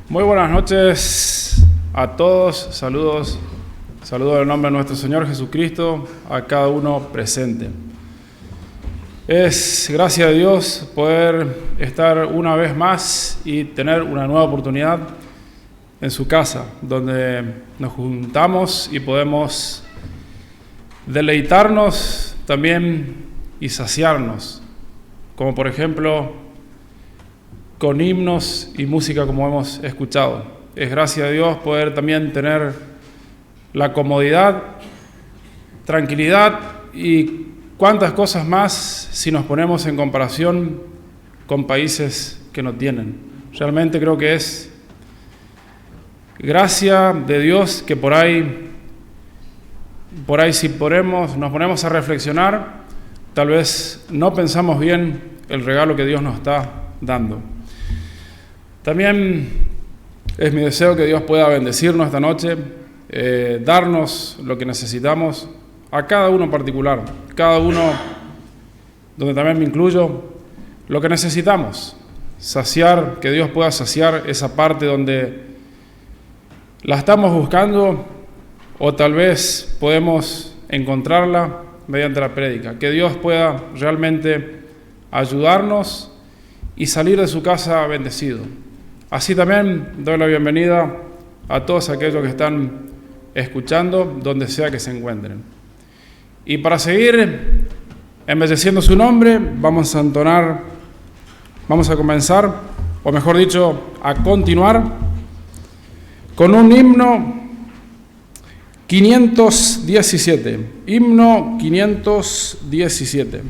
Muy buenas noches a todos, saludos en el nombre de nuestro Señor Jesucristo, a cada uno presente. Es gracia de Dios poder estar una vez más y tener una nueva oportunidad en su casa, donde nos juntamos y podemos deleitarnos también y saciarnos, como por ejemplo con himnos y música como hemos escuchado. Es gracia de Dios poder también tener la comodidad, tranquilidad y cuántas cosas más si nos ponemos en comparación con países que no tienen. Realmente creo que es gracia de Dios que por ahí si nos ponemos a reflexionar, tal vez no pensamos bien el regalo que Dios nos está dando. También es mi deseo que Dios pueda bendecirnos esta noche, darnos lo que necesitamos a cada uno en particular, cada uno, donde también me incluyo, lo que necesitamos, que Dios pueda saciar esa parte donde la estamos buscando o tal vez podemos encontrarla mediante la prédica, que Dios pueda realmente ayudarnos y salir de su casa bendecido. Así también doy la bienvenida a todos aquellos que están escuchando, donde sea que se encuentren. Y para seguir embelleciendo su nombre, vamos a comenzar, o mejor dicho, a continuar con un himno 517. Himno 517.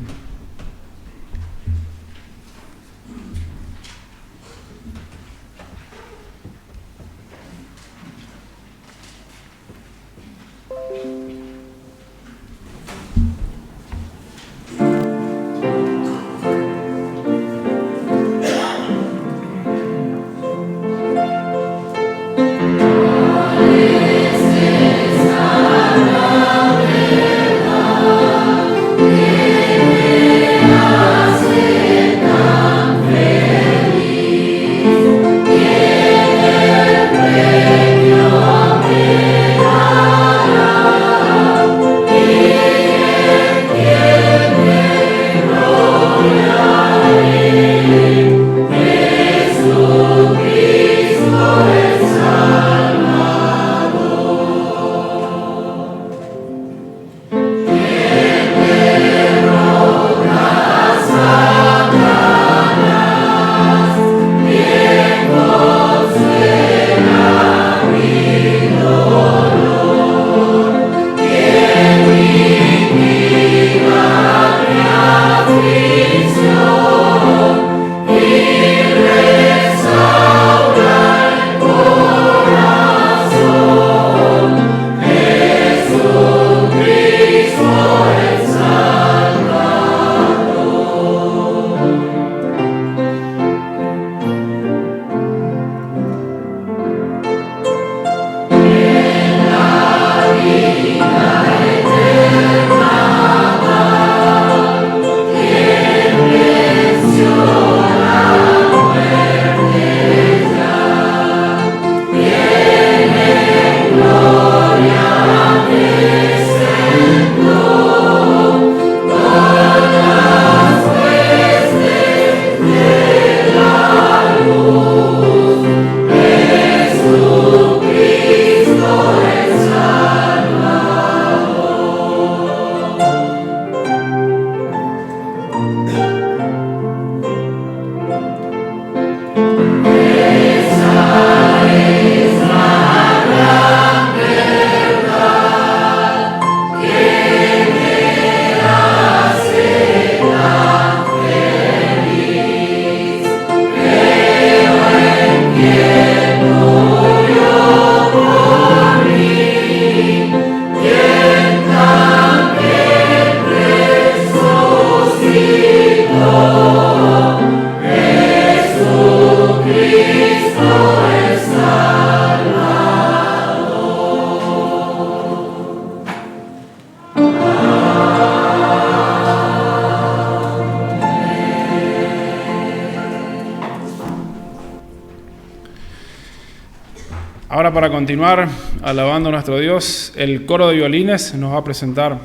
Ahora, para continuar alabando a nuestro Dios, el coro de violines nos va a presentar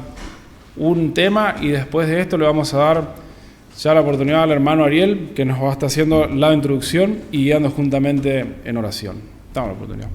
un tema y después de esto le vamos a dar ya la oportunidad al hermano Ariel, que nos va a estar haciendo la introducción y guiando juntamente en oración. Damos la oportunidad.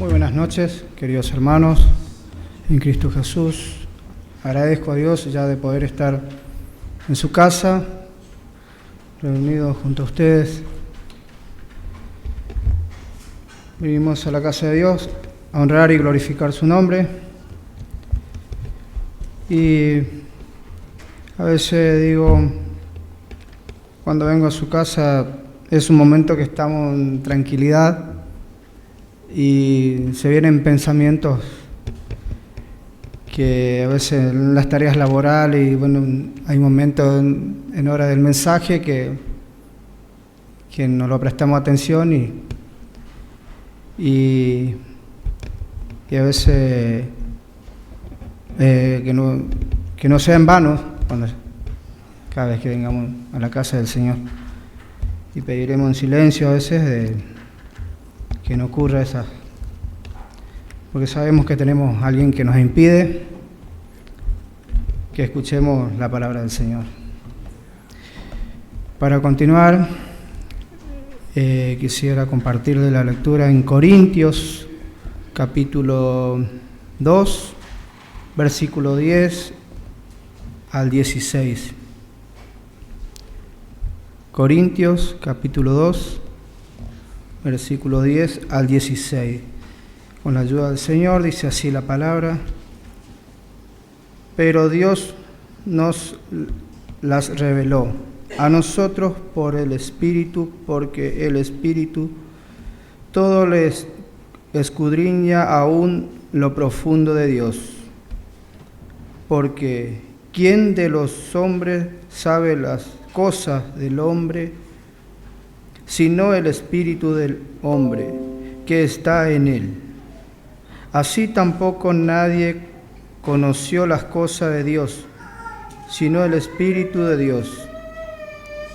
Muy buenas noches, queridos hermanos en Cristo Jesús. Agradezco a Dios ya de poder estar en su casa, reunidos junto a ustedes. Vinimos a la casa de Dios a honrar y glorificar su nombre. Y A veces digo, cuando vengo a su casa, es un momento que estamos en tranquilidad y se vienen pensamientos que a veces en las tareas laborales, y bueno, hay momentos en hora del mensaje que no lo prestamos atención y a veces que no sea en vano cada vez que vengamos a la casa del Señor, y pediremos en silencio a veces que no ocurra esa, porque sabemos que tenemos a alguien que nos impide que escuchemos la palabra del Señor. Para continuar, quisiera compartirle la lectura en Corintios, capítulo 2, versículo 10 al 16. Corintios, capítulo 2, versículo 10 al 16. Con la ayuda del Señor dice así la palabra: pero Dios nos las reveló a nosotros por el Espíritu, porque el Espíritu todo les escudriña aún lo profundo de Dios. Porque ¿quién de los hombres sabe las cosas del hombre, sino el Espíritu del hombre que está en él? Así tampoco nadie conoció las cosas de Dios, sino el Espíritu de Dios.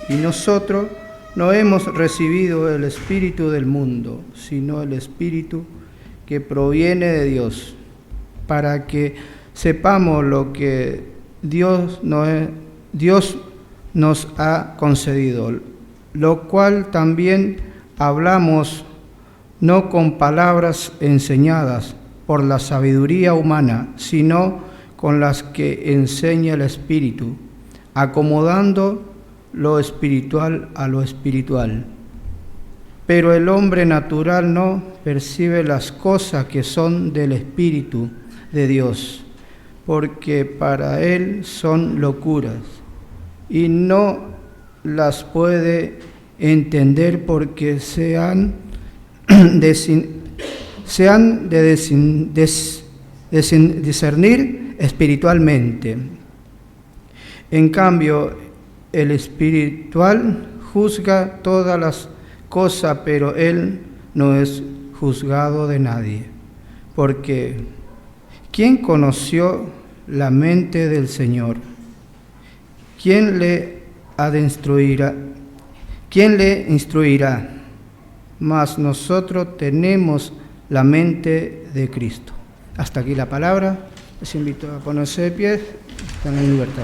Y nosotros no hemos recibido el espíritu del mundo, sino el Espíritu que proviene de Dios, para que sepamos lo que Dios nos ha concedido, lo cual también hablamos no con palabras enseñadas por la sabiduría humana, sino con las que enseña el Espíritu, acomodando lo espiritual a lo espiritual. Pero el hombre natural no percibe las cosas que son del Espíritu de Dios, porque para él son locuras, y no las puede entender porque se han de discernir espiritualmente. En cambio, el espiritual juzga todas las cosas, pero él no es juzgado de nadie. Porque ¿quién conoció la mente del Señor? ¿Quién le instruirá? Mas nosotros tenemos la mente de Cristo. Hasta aquí la palabra. Les invito a ponerse de pie. Están en libertad.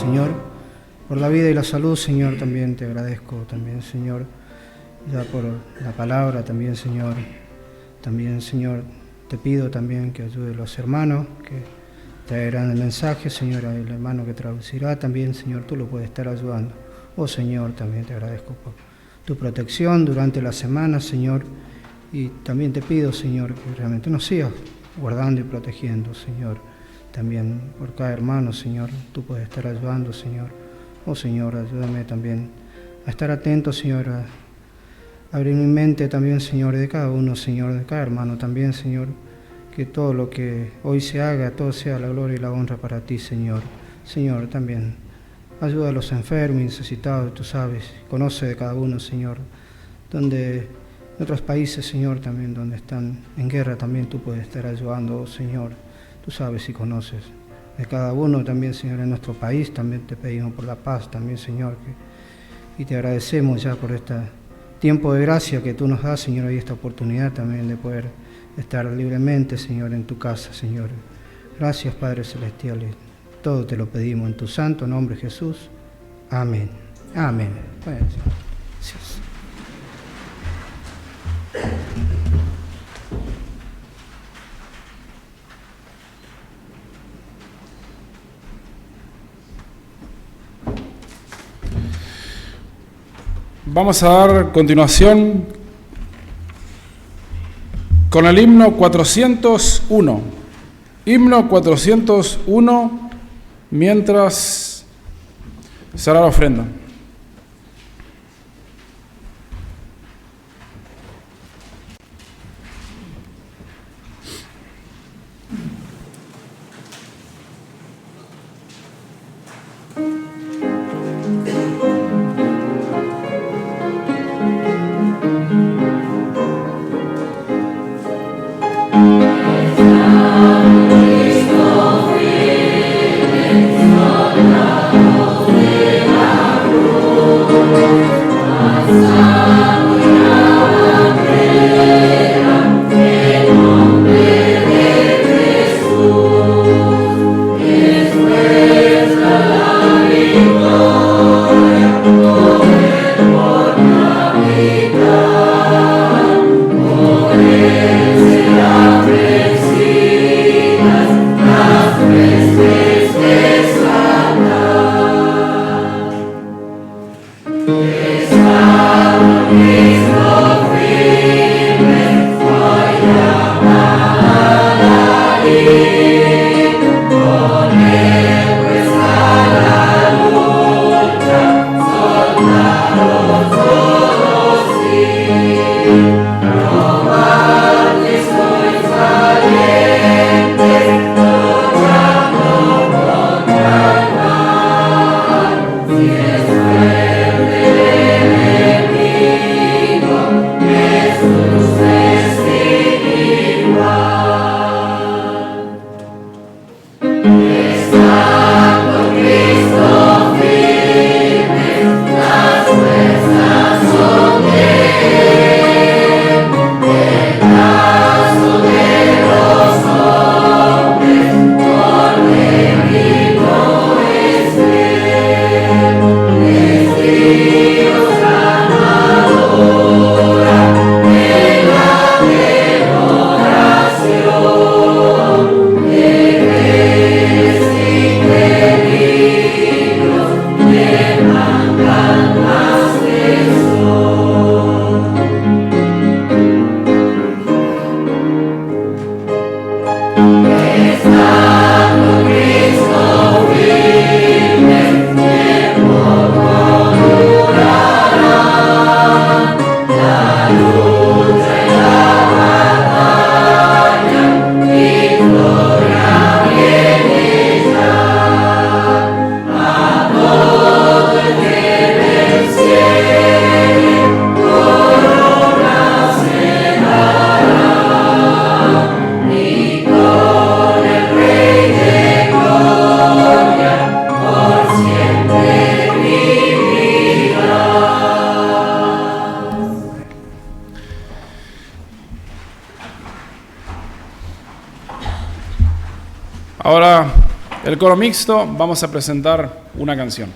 Señor. Por la vida y la salud, Señor, también te agradezco, también, Señor, ya por la palabra, también, Señor. También, Señor, te pido también que ayude a los hermanos que traerán el mensaje, Señor, el hermano que traducirá, también, Señor, tú lo puedes estar ayudando. Oh, Señor, también te agradezco por tu protección durante la semana, Señor, y también te pido, Señor, que realmente nos sigas guardando y protegiendo, Señor, también por cada hermano, Señor, tú puedes estar ayudando, Señor. Oh, Señor, ayúdame también a estar atento, Señor, a abrir mi mente también, Señor, de cada uno, Señor, de cada hermano también, Señor, que todo lo que hoy se haga, todo sea la gloria y la honra para ti, Señor. Señor, también ayuda a los enfermos y necesitados, tú sabes, conoce de cada uno, Señor, donde en otros países, Señor, también donde están en guerra, también tú puedes estar ayudando, oh, Señor, tú sabes y conoces de cada uno también, Señor, en nuestro país, también te pedimos por la paz, también, Señor, y te agradecemos ya por este tiempo de gracia que tú nos das, Señor, y esta oportunidad también de poder estar libremente, Señor, en tu casa, Señor. Gracias, Padre Celestial, y todo te lo pedimos en tu santo nombre, Jesús. Amén. Amén. Bueno, gracias. Vamos a dar continuación con el himno 401. Himno 401, mientras será la ofrenda. Yes, El coro mixto, vamos a presentar una canción.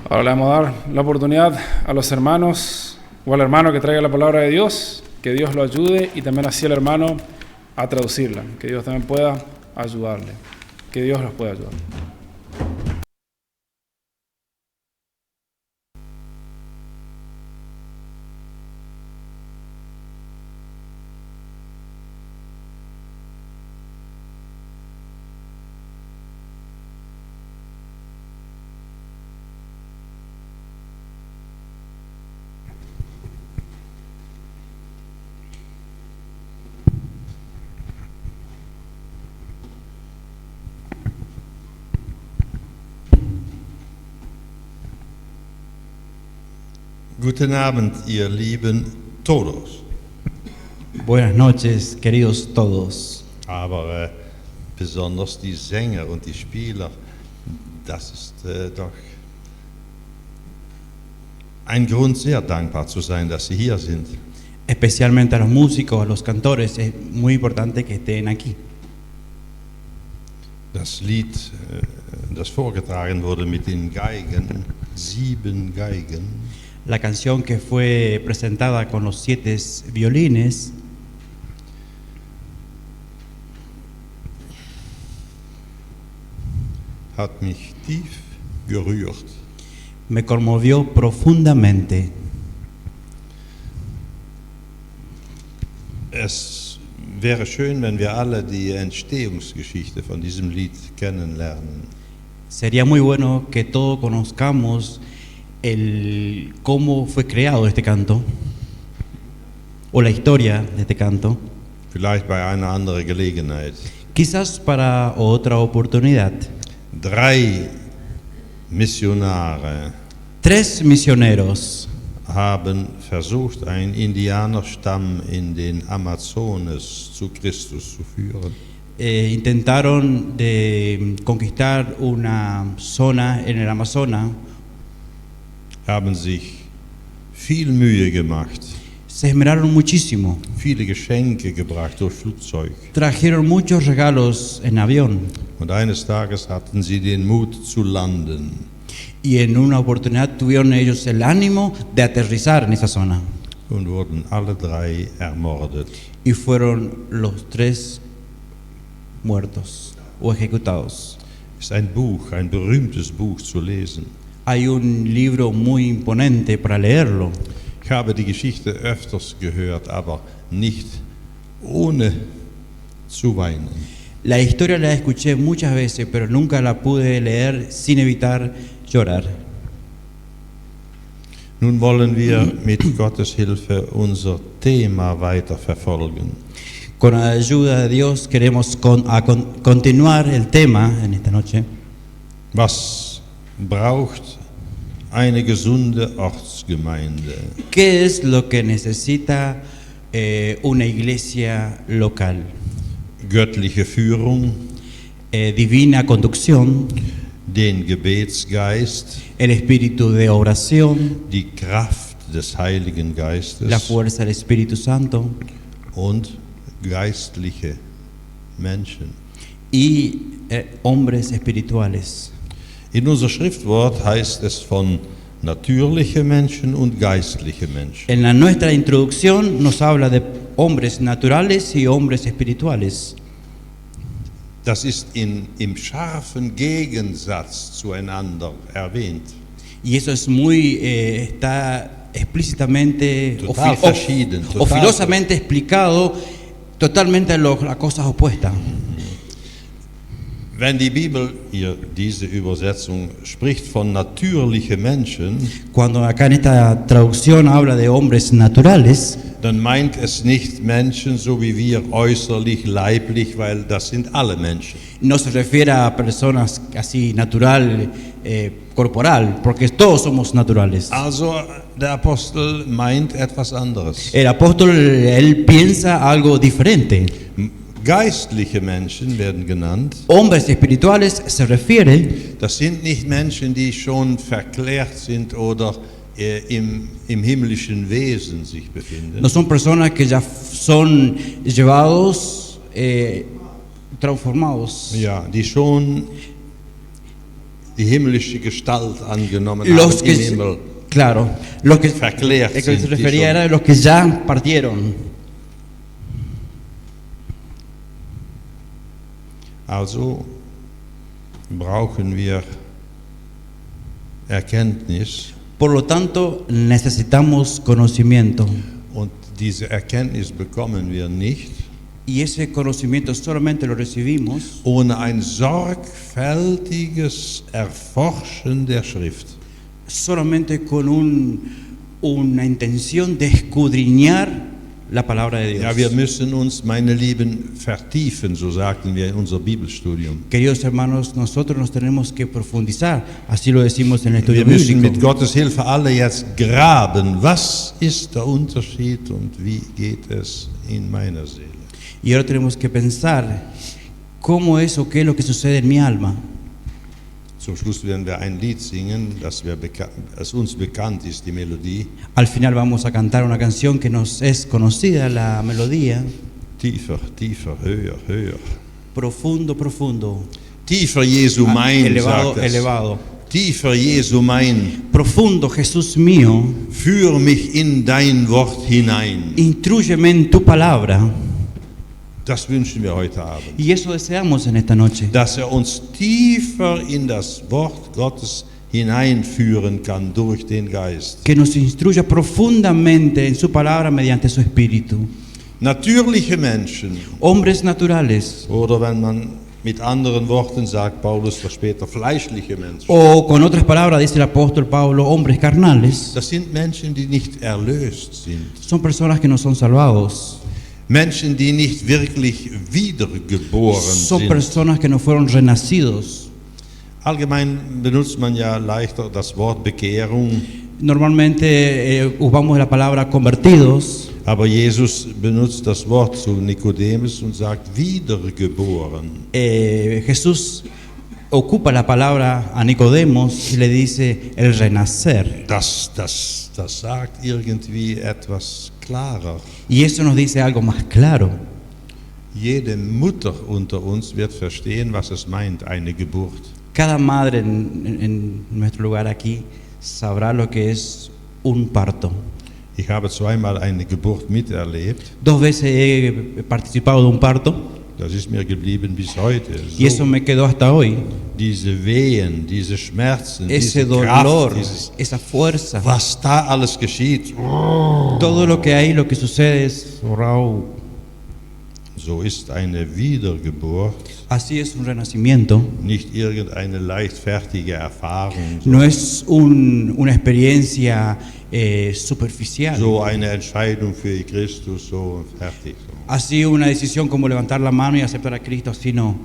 Ahora le vamos a dar la oportunidad a los hermanos o al hermano que traiga la palabra de Dios, que Dios lo ayude y también así al hermano a traducirla, que Dios también pueda ayudarle, que Dios los pueda ayudar. Guten Abend, ihr lieben todos. Buenas noches, queridos todos. Aber besonders die Sänger und die Spieler, das ist doch ein Grund, sehr dankbar zu sein, dass sie hier sind. Especialmente a los músicos, a los cantores, es muy importante que estén aquí. Das Lied, das vorgetragen wurde mit den Geigen, 7 Geigen, La canción que fue presentada con los 7 violines hat mich tief gerührt. me conmovió profundamente. Es wäre schön, wenn wir alle die Entstehungsgeschichte von diesem Lied kennenlernen. Sería muy bueno que todos conozcamos cómo fue creado este canto o la historia de este canto, Vielleicht bei einer anderen Gelegenheit. quizás para otra oportunidad. 3 Missionare 3 misioneros haben versucht, einen Indianerstamm in den Amazonas zu Christus zu führen. Intentaron de conquistar una zona en el Amazonas, Haben sich viel Mühe gemacht, se esmeraron muchísimo, viele Geschenke gebracht durch Flugzeug. trajeron muchos regalos en avión Und eines Tages hatten sie den Mut zu landen. y en una oportunidad tuvieron ellos el ánimo de aterrizar en esa zona Und wurden alle 3 ermordet. y fueron los 3 muertos o ejecutados. Es ist ein Buch, ein berühmtes Buch zu lesen. Hay un libro muy imponente para leerlo. Ich habe die Geschichte öfters gehört, aber nicht ohne zu weinen. La historia la escuché muchas veces, pero nunca la pude leer sin evitar llorar. Nun wollen wir mit Gottes Hilfe unser Thema weiter verfolgen. Con la ayuda de Dios queremos continuar el tema en esta noche. Was braucht eine gesunde Ortsgemeinde? ¿Qué es lo que necesita una iglesia local? Göttliche Führung, Divina conducción, den Gebetsgeist, el espíritu de oración, die Kraft des Heiligen la Geistes fuerza del Espíritu Santo und geistliche Menschen. y hombres espirituales. In unser Schriftwort heißt es von natürliche Menschen und geistliche Menschen. En nuestra introducción nos habla de hombres naturales y hombres espirituales. Das ist im scharfen Gegensatz zueinander erwähnt. Y eso es está explícitamente Total verschieden, o total filosamente explicado totalmente las cosas opuestas. Wenn die Bibel, hier diese Übersetzung, spricht von natürliche Menschen, Cuando acá en esta traducción habla de hombres naturales, dann meint es nicht Menschen so wie wir, äußerlich, leiblich, weil das sind alle Menschen. no se refiere a personas así natural, corporal, porque todos somos naturales. Also der Apostel meint etwas anderes. El apóstol, él piensa algo diferente. Geistliche Menschen werden genannt. Hombres espirituales se refiere, Das sind nicht Menschen, die schon verklärt sind oder im himmlischen Wesen sich befinden. no son personas que ya son llevados, transformados. Ja, die schon die himmlische Gestalt angenommen Los haben im que, Himmel. claro, los que, Verklärt el que se sind, refería die era los que ya partieron. Also brauchen wir Erkenntnis, Por lo tanto, necesitamos conocimiento. und diese Erkenntnis bekommen wir nicht Y ese conocimiento solamente lo recibimos ohne ein sorgfältiges Erforschen der Schrift. solamente con una intención de escudriñar la palabra de Dios. Ja, wir müssen uns, meine Lieben, vertiefen, so sagten wir in unser Bibelstudium. Queridos hermanos, nosotros nos tenemos que profundizar, así lo decimos en el estudio Wir müssen mit bíblico. Gottes Hilfe alle jetzt graben, was ist der Unterschied und wie geht es in meiner Seele. Y ahora tenemos que pensar cómo es o qué es lo que sucede en mi alma. Zum Schluss werden wir ein Lied singen, das uns bekannt ist, die Melodie. Al final vamos a cantar una canción que nos es conocida, la melodía. Tiefer, tiefer, höher, höher. Profundo, profundo. Tiefer, Jesu mein, Elevado, sagt es. elevado. Tiefer, Jesu mein, Profundo, Jesús mío, führ mich in dein Wort hinein. intrúyeme en tu palabra. Das wünschen wir heute Abend. Y eso deseamos en esta noche. Dass uns tiefer in das Wort Gottes hineinführen kann durch den Geist. Que nos instruya profundamente en su palabra mediante su espíritu. Natürliche Menschen, Hombres naturales, oder wenn man mit anderen Worten sagt, Paulus doch später fleischliche Menschen, o con otras palabras dice el apóstol Pablo, hombres carnales, das sind Menschen, die nicht erlöst sind. son personas que no son salvados. Menschen, die nicht wirklich wiedergeboren Son sind. personas que no fueron renacidos. Allgemein benutzt man ja leichter das Wort Bekehrung, Normalmente usamos la palabra convertidos, aber Jesus benutzt das Wort zu Nikodemus und sagt wiedergeboren. Jesús ocupa la palabra a Nicodemos y le dice el renacer. Das sagt irgendwie etwas klarer. Y eso nos dice algo más claro. Jede Mutter unter uns wird verstehen, was es meint, eine Geburt. Cada madre en nuestro lugar aquí sabrá lo que es un parto. Ich habe zweimal eine Geburt miterlebt. 2 veces he participado de un parto Das ist mir geblieben bis heute. y eso me quedó hasta hoy. Diese Wehen, diese Schmerzen, Ese diese Kraft, dolor, dieses, esa fuerza, was da alles geschieht. todo lo que hay, lo que sucede es raw. So ist eine Wiedergeburt Así es un renacimiento. nicht irgendeine leichtfertige Erfahrung, No es una experiencia superficial. so eine Entscheidung für Christus, so und fertig. So. Así una decisión como levantar la mano y aceptar a Cristo, sino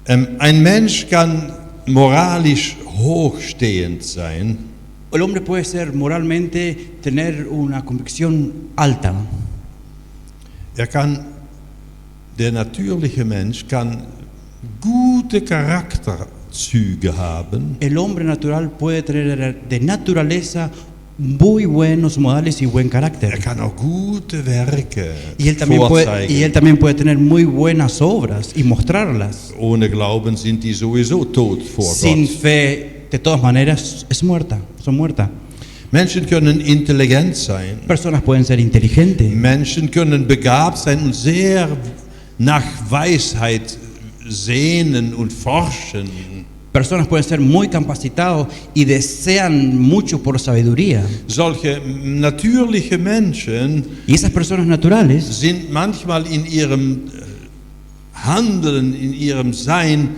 Ein Mensch kann moralisch hochstehend sein, el hombre puede ser moralmente, tener una convicción alta. der natürliche Mensch kann gute Charakterzüge haben, El hombre natural puede tener de naturaleza muy buenos modales y buen carácter. kann auch gute Werke Y él vorzeigen. también puede tener muy buenas obras y mostrarlas. Ohne Glauben sind die sowieso tot vor Sin Gott. fe, de todas maneras, son muertas. Menschen können intelligent sein, Personas pueden ser inteligentes. Menschen können begabt sein und sehr nach Weisheit sehnen und forschen. Personas pueden ser muy capacitados y desean mucho por sabiduría. Solche natürliche Menschen Y esas personas naturales sind manchmal in ihrem Handeln, in ihrem Sein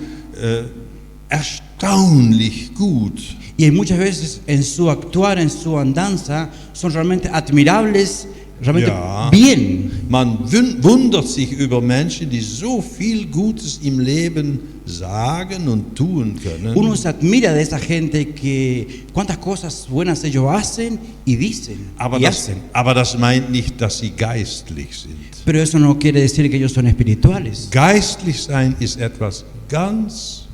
erstaunlich gut. y muchas veces en su actuar, en su andanza, son realmente admirables, realmente Ja. bien. Man wundert sich über Menschen, die so viel Gutes im Leben sagen und tun können. Uno se admira de esa gente que cuántas cosas buenas ellos hacen y dicen Aber y das, hacen. aber das meint nicht, dass sie geistlich sind. Pero eso no quiere decir que ellos son espirituales. Geistlich sein ist etwas ganz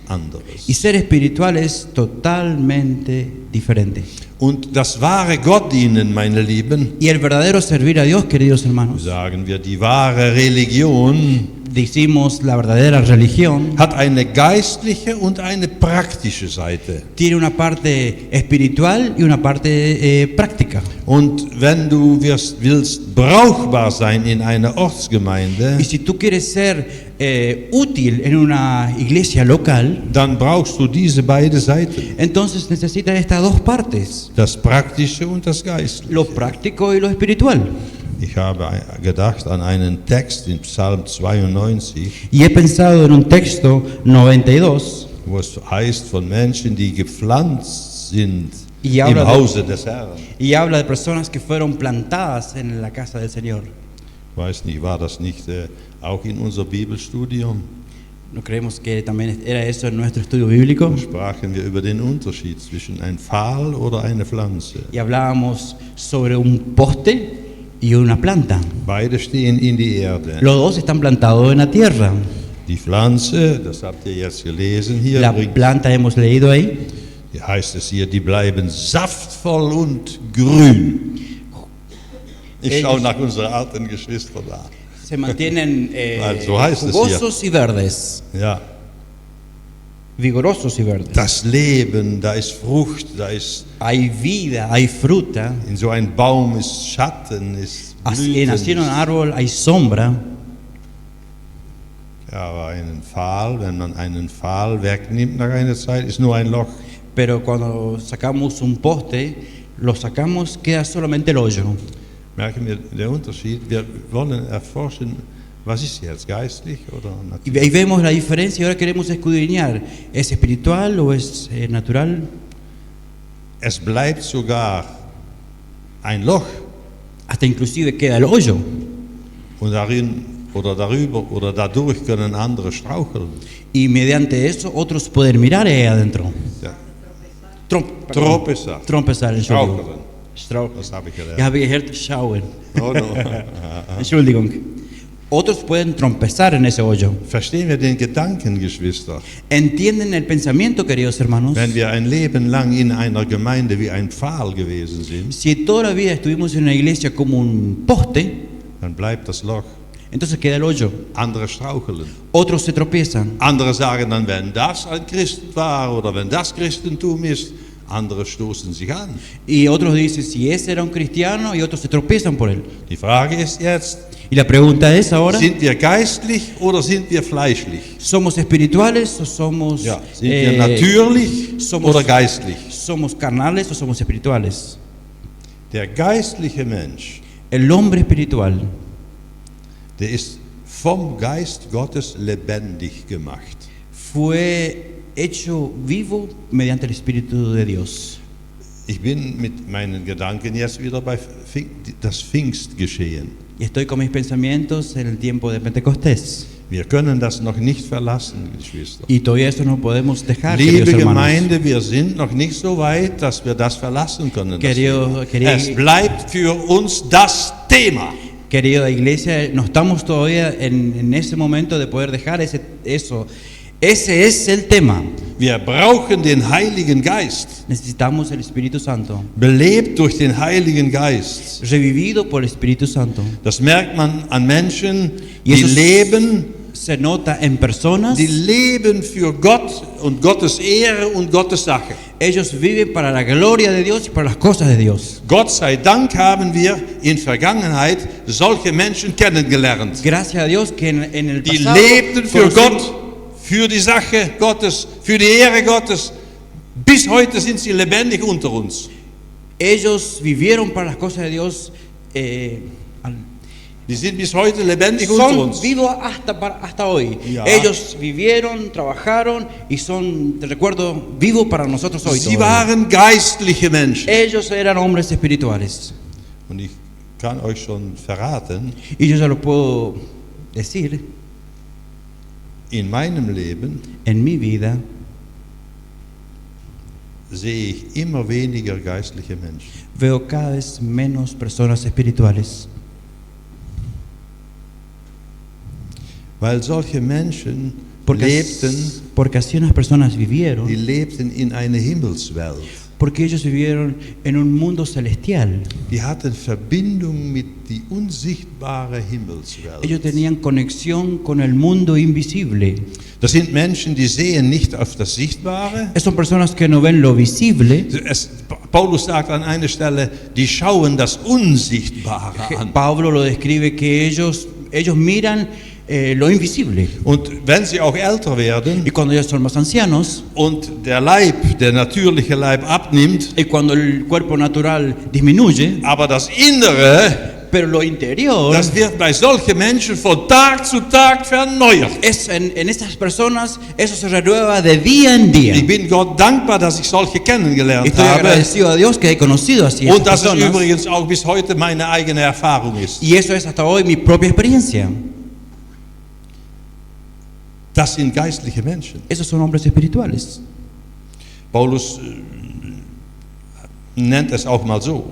anderes. Y ser espiritual es totalmente diferente. Und das wahre Gott dienen, meine Lieben, Y el verdadero servir a Dios, queridos hermanos, sagen wir, die wahre Religion decimos la verdadera religión, hat eine geistliche und eine praktische Seite. tiene una parte espiritual y una parte práctica. Und wenn du willst brauchbar sein in einer Ortsgemeinde, Y si tú quieres ser útil en una iglesia local, dann brauchst du diese beiden Seiten, entonces necesitas estas dos partes, das Praktische und das Geistliche. lo práctico y lo espiritual. Ich habe gedacht an einen Text in Psalm 92, Y he pensado en un texto 92, wo es heißt von Menschen, die gepflanzt sind Y im habla, Hause des Herrn. y habla de personas que fueron plantadas en la casa del Señor. Weiß nicht, war das nicht auch in unser Bibelstudium? ¿No creemos que también era eso en nuestro estudio bíblico? Da sprachen wir über den Unterschied zwischen ein Pfahl oder eine Pflanze. Y hablábamos sobre un poste y una planta. Beide stehen in die Erde. Los dos están plantados en la tierra. Die Pflanze, das habt ihr jetzt gelesen hier, La planta hemos leído ahí. hier heißt es hier, die bleiben saftvoll und grün. Ich schaue nach unseren alten Geschwistern da. Se mantienen So heißt es jugosos y verdes, Ja, vigorosos y verdes. das Leben, da ist Frucht, da ist Hay vida, hay fruta. in so einem Baum ist Schatten, ist En así en un Blüten. árbol hay sombra. Ja, aber einen Pfahl, wenn man einen Pfahl wegnimmt nach einer Zeit, ist nur ein Loch. Pero cuando sacamos un poste, lo sacamos, queda solamente el hoyo. Merken wir den Unterschied? Wir wollen erforschen, was ist jetzt, geistlich oder Y natürlich? ahí vemos la diferencia y ahora queremos escudriñar. ¿Es espiritual o es natural? Es bleibt sogar ein Loch Hasta inclusive queda el hoyo. und darin oder darüber oder dadurch können andere straucheln. Y mediante eso otros pueden mirar ahí adentro. Ja. Tropezar. Tropezar. Entschuldigung. Straucheln. Das habe ich gelernt. Ich habe gehört, schauen. Oh, no. Entschuldigung. Otros pueden trompezar en ese hoyo. Verstehen wir den Gedanken, Geschwister? ¿Entienden el pensamiento, queridos hermanos? Wenn wir ein Leben lang in einer Gemeinde wie ein Pfahl gewesen sind, Si toda la vida estuvimos en una iglesia como un poste, dann bleibt das Loch. entonces queda el hoyo. Andere straucheln. Otros se tropiezan. Andere sagen dann, wenn das ein Christ war oder wenn das Christentum ist, andere stoßen sich an. Y otros dicen si ese era un cristiano y otros se tropiezan por él. Die Frage ist jetzt, Y la pregunta es ahora, sind wir geistlich oder sind wir fleischlich? ¿somos espirituales o somos, Ja, sind wir natürlich somos- oder geistlich? somos carnales o somos espirituales? Der geistliche Mensch, El hombre espiritual der ist vom Geist Gottes lebendig gemacht. fue hecho vivo mediante el Espíritu de Dios. Ich bin mit meinen Gedanken jetzt wieder bei das Pfingstgeschehen. Y estoy con mis pensamientos en el tiempo de Pentecostés. Wir können das noch nicht verlassen, Geschwister. Y todavía eso no podemos dejar, queridos Liebe hermanos. Gemeinde, wir sind noch nicht so weit, dass wir das verlassen können. das Querido- Thema. Es bleibt für uns das Thema. Querida iglesia, no estamos todavía en ese momento de poder dejar eso. Ese es el tema. Wir brauchen den Heiligen Geist, Necesitamos el Espíritu Santo, belebt durch den Heiligen Geist. revivido por el Espíritu Santo. Das merkt man an Menschen, Y die eso leben, se nota en personas. die leben für Gott und Gottes Ehre und Gottes Sache. Ellos viven para la gloria de Dios y para las cosas de Dios. Gott sei Dank haben wir in Vergangenheit solche Menschen kennengelernt. Gracias a Dios que en el Die pasado lebten für conocimos- Gott, für die Sache Gottes, für die Ehre Gottes. Bis heute sind sie lebendig unter uns. ellos vivieron para las cosas de Dios. Die sind bis heute lebendig unter Son uns. vivos hasta hoy. Ya. Ellos vivieron, trabajaron y son, te recuerdo, vivos para nosotros hoy. Sie todavía. waren geistliche Menschen. Ellos eran hombres espirituales. Und ich kann euch schon verraten, Y yo ya lo puedo decir, in meinem Leben en mi vida sehe ich immer weniger geistliche Menschen. veo cada vez menos personas espirituales. Weil solche Menschen Porque, porque así unas personas vivieron, die lebten in einer Himmelswelt. porque ellos vivieron en un mundo celestial. Die hatten Verbindung mit die unsichtbare Himmelswelt. Ellos tenían conexión con el mundo invisible. Das sind Menschen, die sehen nicht auf das Sichtbare. Son personas que no ven lo visible. Paulus sagt an einer Stelle, die schauen das Unsichtbare an. Pablo lo describe que ellos miran lo invisible. Und wenn sie auch älter werden Y cuando ellos son más ancianos, und der Leib, der natürliche Leib abnimmt, y cuando el cuerpo natural disminuye, aber das Innere Pero lo interior das wird bei solchen Menschen von Tag zu Tag verneuert. es en estas personas, eso se renueva de día en día. Ich bin Gott dankbar, dass ich solche kennengelernt Estoy habe agradecido a Dios que he conocido así a und estas dass es personas. übrigens auch bis heute meine eigene Erfahrung ist. Y eso es hasta hoy mi propia experiencia. Das sind geistliche Menschen. Esos son hombres espirituales. Paulus nennt es auch mal so.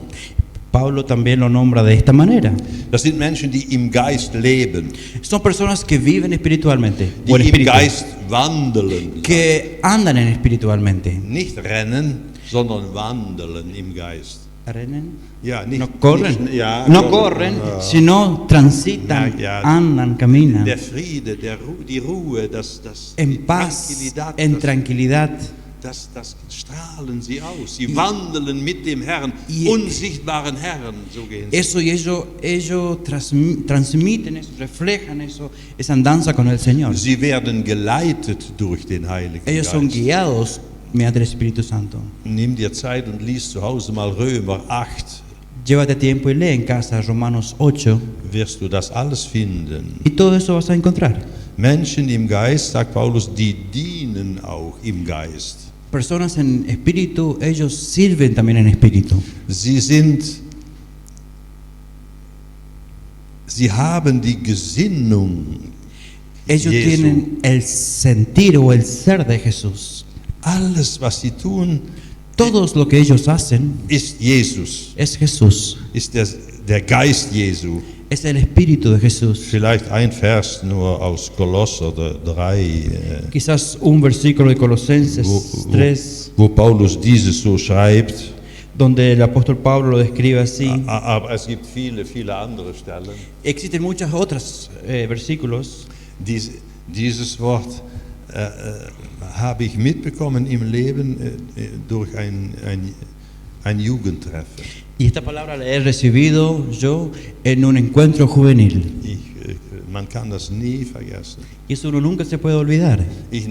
Pablo también lo nombra de esta manera. Das sind Menschen, die im Geist leben, Son personas que viven espiritualmente, die o en im espíritu, Geist wandeln. que andan en espiritualmente. Nicht rennen, sondern wandeln im Geist. Ja, nicht, No corren, nicht, ja, no corren, ja. sino transitan, Ja, ja. andan, caminan Der Friede, die Ruhe, die en paz, Tranquilidad, en tranquilidad. das strahlen sie aus. Sie wandeln mit dem Herrn, Y- unsichtbaren Herrn, so gehen sie. Eso y ellos transmiten eso, reflejan eso, esa andanza con el Señor. Sie werden geleitet durch den Heiligen Ellos son Geist. guiados mediante el Espíritu Santo. Nimm dir Zeit und lies zu Hause mal Römer 8. Llévate tiempo y lee en casa Romanos 8 Wirst du das alles finden. y todo eso vas a encontrar. Menschen im Geist, sagt Paulus, die dienen auch im Geist. Personas en espíritu, ellos sirven también en espíritu. Sie haben die Gesinnung Ellos Jesu. tienen el sentir o el ser de Jesús. Alles, was sie tun, Todo lo que ellos hacen ist Jesus, es Jesús, ist der Geist Jesu. es el Espíritu de Jesús. Vielleicht ein Vers nur aus Kolosser 3, Quizás un versículo de Colosenses wo, 3, wo Paulus dieses so schreibt. donde el apóstol Pablo lo describe así. Aber es gibt viele andere Stellen. Existen muchos otros versículos. Dieses Wort habe ich mitbekommen im Leben durch ein Jugendtreffen. Y esta palabra la he recibido yo en un encuentro juvenil. Man kann das nie vergessen. Y eso uno nunca se puede olvidar. Ich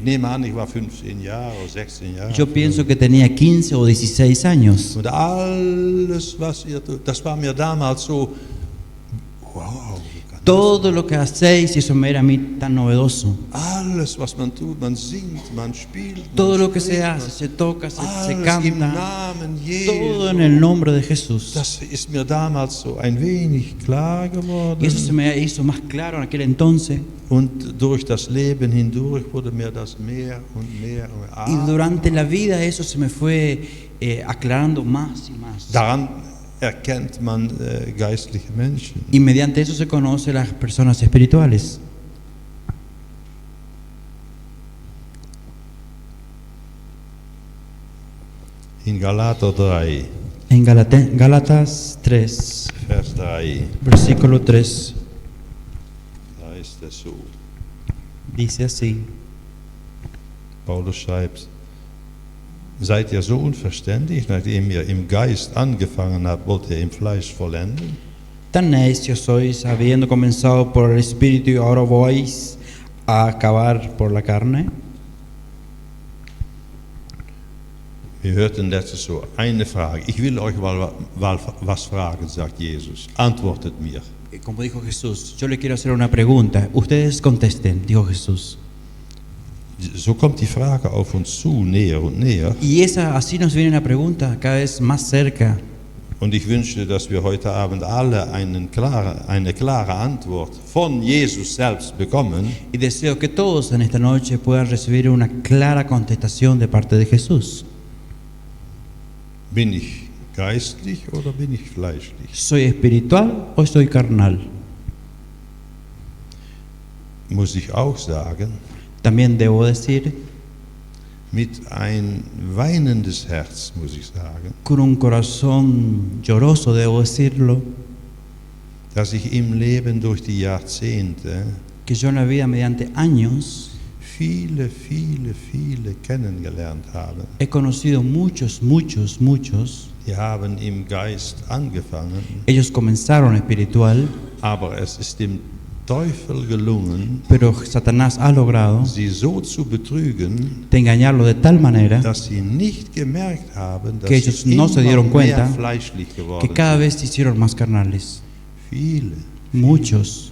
nehme an, ich war 15 Jahre oder 16 Jahre. Yo pienso que tenía 15 o 16 años. Und alles, was ihr tut, das war mir damals so, wow. Todo lo que hacéis, y eso me era a mí tan novedoso. Alles, was man tut, man singt, man spielt. Todo man lo que se spricht, hace, se toca, se alles im canta. Namen Todo en Jesu. el nombre de Jesús. Das ist mir damals so ein wenig klar Y eso se geworden. me hizo más claro en aquel entonces. Und durch das Leben hindurch wurde mir das mehr und mehr. Y durante la vida eso se me fue aclarando más y más. Daran erkennt man geistliche Menschen. Y mediante eso se conoce las personas espirituales. In Galater 3, En Gálatas 3, Vers 3, versículo 3, da ist es so. dice así. Paulus schreibt, seid ihr so unverständig, nachdem ihr im Geist angefangen habt, wollt ihr im Fleisch vollenden? Tan necios sois, habiendo comenzado por el Espíritu y ahora vais a acabar por la carne. Wir hörten letztes so eine Frage. Ich will euch mal was fragen, sagt Jesus. Antwortet mir. Como dijo Jesús, yo le quiero hacer una pregunta. Ustedes contesten, dijo Jesús. So kommt die Frage auf uns zu, näher und näher. Y así nos viene la pregunta cada vez más cerca. Und ich wünschte, dass wir heute Abend alle eine klare Antwort von Jesus selbst bekommen. Y deseo que todos en esta noche puedan recibir una clara contestación de parte de Jesús. Bin ich geistlich oder bin ich fleischlich? ¿Soy espiritual o soy carnal? Muss ich auch sagen, También debo decir, mit ein weinendes Herz, muss ich sagen, con un corazón lloroso debo decirlo, dass ich im Leben durch die Jahrzehnte que yo en la vida mediante años viele kennengelernt habe. he conocido muchos. Die haben im Geist angefangen, Ellos comenzaron espiritual, aber es ist dem Teufel gelungen, pero Satanás ha logrado sie so zu betrügen, de engañarlo de tal manera dass sie nicht gemerkt haben, dass que ellos sie no se immer dieron mehr cuenta fleischlich que geworden cada sind. vez se hicieron más carnales. Viele. Muchos.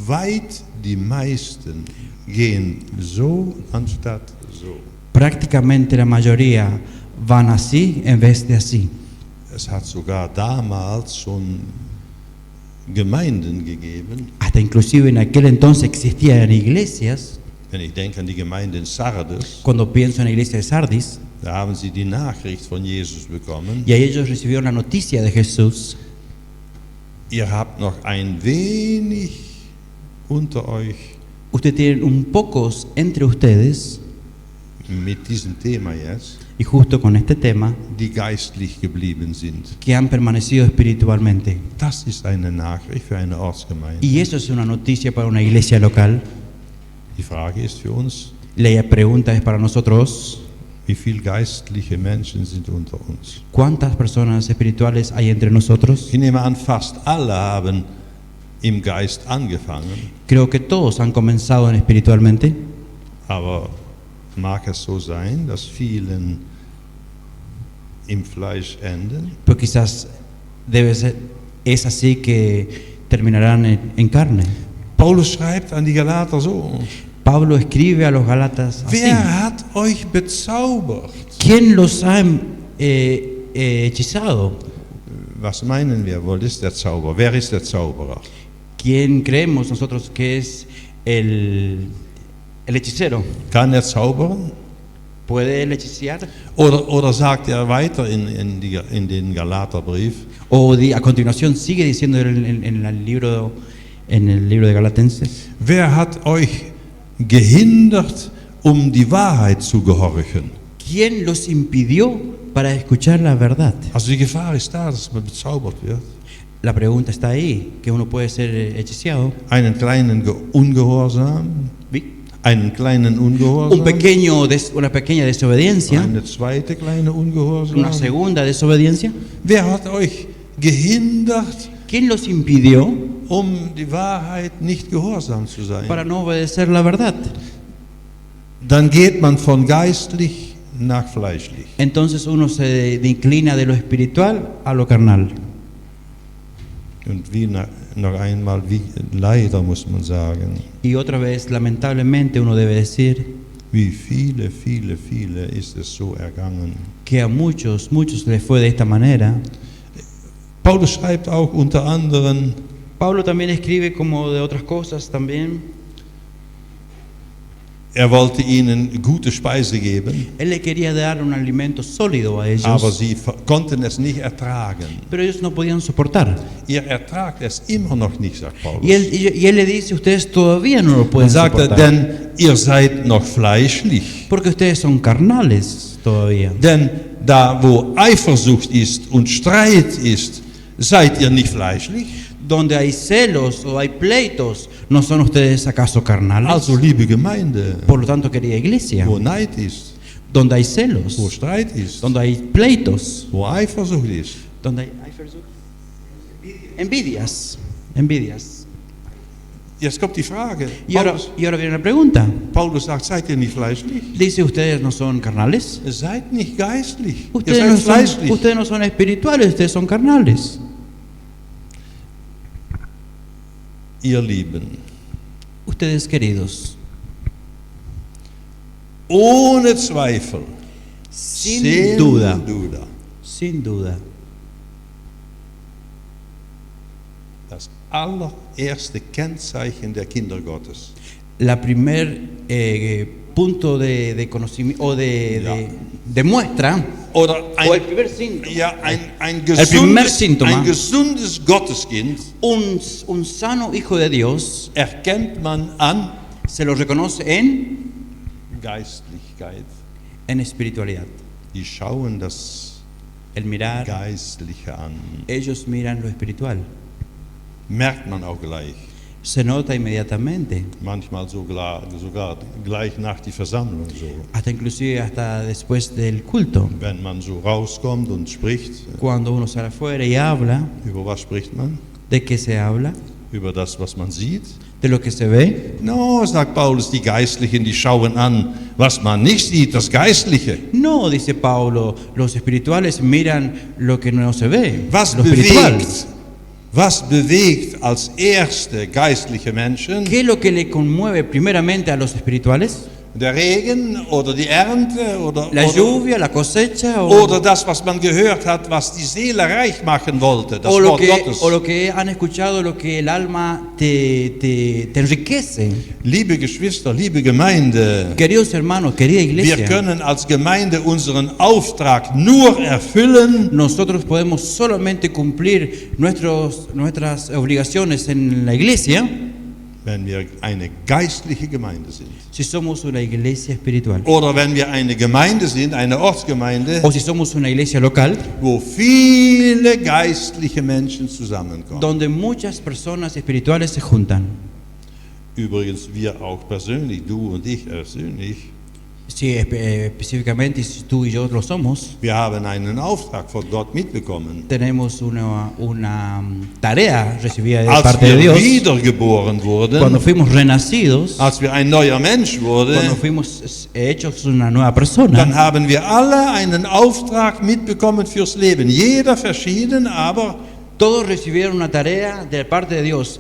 Weit die meisten gehen so anstatt so. Prácticamente la mayoría van así en vez de así. Es hat sogar damals schon Gemeinden gegeben. Hasta inclusive en aquel entonces existían iglesias. Wenn ich denke an die Gemeinde in Sardes, Cuando pienso en la iglesia de Sardis, da haben sie die Nachricht von Jesus bekommen. y ahí ellos recibieron la noticia de Jesús. Ihr habt noch ein wenig unter euch Ustedes tienen un pocos entre ustedes, mit diesem Thema jetzt, y justo con este tema, die geistlich geblieben sind. que han permanecido espiritualmente. Das ist eine Nachricht für eine Ortsgemeinde. Y eso es una noticia para una iglesia local. Die Frage ist für uns, La pregunta es para nosotros, wie viele geistliche Menschen sind unter uns? ¿cuántas personas espirituales hay entre nosotros? Ich nehme an, fast alle haben im Geist angefangen, Creo que todos han comenzado en espiritualmente, aber mag es so sein, dass vielen im Fleisch enden? pero quizás es así que terminarán en carne. Paulus schreibt an die Galater so, Pablo escribe a los Gálatas así. wer hat euch bezaubert? ¿Quién los ha hechizado? Was meinen wir wohl, ist der Zauberer? Wer ist der Zauberer? ¿Quién creemos nosotros que es el hechicero? Kann er zaubern? ¿Puede él hechiciar? Oder sagt er weiter in den Galaterbrief, O a continuación sigue diciendo en el libro de Galatenses, wer hat euch gehindert, die Wahrheit zu gehorchen? ¿quién los impidió para escuchar la verdad? Also die Gefahr ist da, dass man bezaubert wird. La pregunta está ahí, que uno puede ser hechiciado. Einen kleinen Ungehorsam, einen kleinen Ungehorsam, Una pequeña desobediencia, eine zweite kleine Ungehorsam. una segunda desobediencia. Wer hat euch gehindert, ¿Quién los impidió die Wahrheit nicht gehorsam zu sein? para no obedecer la verdad? Dann geht man von geistlich nach fleischlich. Entonces uno se inclina de lo espiritual a lo carnal. Und noch einmal, leider muss man sagen, Y otra vez, lamentablemente, uno debe decir wie viele ist es so ergangen. que a muchos les fue de esta manera. Paulus schreibt auch unter anderem, Pablo también escribe como de otras cosas también. er wollte ihnen gute Speise geben, Él le quería dar un alimento sólido a ellos, aber sie konnten es nicht ertragen. pero ellos no podían soportar. Ihr ertragt es immer noch nicht, sagt Paulus. Y él le dice, ustedes todavía no lo pueden Dann sagt er, soportar, denn ihr seid noch fleischlich. porque ustedes son carnales todavía. Denn da, wo Eifersucht ist und Streit ist, seid ihr nicht fleischlich? Donde hay celos o hay pleitos, ¿no son ustedes acaso carnales? Also, liebe Gemeinde, Por lo tanto, querida iglesia, wo Neid ist, donde hay celos, wo Streit ist, donde hay pleitos, wo Eifersucht ist, donde hay envidias. jetzt kommt die Frage. Y ahora viene la pregunta. Paulus sagt, seid ihr nicht fleischlich? Dice, ¿ustedes no son carnales? Seid nicht geistlich, ihr seid fleischlich. Ustedes no son espirituales, ustedes son carnales. Ihr Lieben, Ustedes queridos, ohne Zweifel, sin duda, das allererste Kennzeichen der Kinder Gottes. la primer punto de conocimiento o de muestra, Oder o el primer síntoma, ja, ein primer síntoma. gesundes Gotteskind un sano hijo de Dios erkennt man an se lo reconoce en Geistlichkeit. espiritualidad. Die schauen das El mirar, Geistliche an. ellos miran lo espiritual. Merkt man auch gleich. Se nota inmediatamente, Manchmal sogar gleich nach die Versammlung so. hasta después del culto. Wenn man so rauskommt und spricht, Cuando uno sale afuera y habla, über was spricht man? ¿de qué se habla? Über das, was man sieht? ¿De lo que se ve? No, sagt Paulus, die Geistlichen, die schauen an, was man nicht sieht, das Geistliche. No, dice Pablo, los espirituales miran lo que no se ve, Was lo espiritual. Was bewegt als erste geistliche Menschen? ¿Qué es lo que le conmueve primeramente a los espirituales? Der Regen oder die Ernte La lluvia, la cosecha o oder das, was man gehört hat, was die Seele reich machen wollte, das lo Wort que, Gottes. o lo que han escuchado, lo que el alma te enriquece. Liebe Geschwister, liebe Gemeinde, Queridos hermanos, querida wir iglesia, können als Gemeinde unseren Auftrag nur erfüllen, nosotros podemos solamente cumplir nuestras obligaciones en la iglesia wenn wir eine geistliche Gemeinde sind. si somos una iglesia espiritual Oder wenn wir eine Gemeinde sind, eine Ortsgemeinde, o si somos una iglesia local wo viele geistliche Menschen zusammenkommen. donde muchas personas espirituales se juntan. Übrigens, wir auch persönlich, du und ich persönlich, Sí, específicamente, si tú y yo lo somos, wir haben einen Auftrag von Gott mitbekommen. tenemos una tarea recibida de Als parte de wir Dios. wiedergeboren Cuando wurden, fuimos renacidos, als wir ein neuer Mensch cuando wurden, fuimos hechos una nueva dann persona, haben wir alle einen Auftrag mitbekommen fürs Leben. Jeder verschieden, aber todos recibieron una tarea de parte de Dios,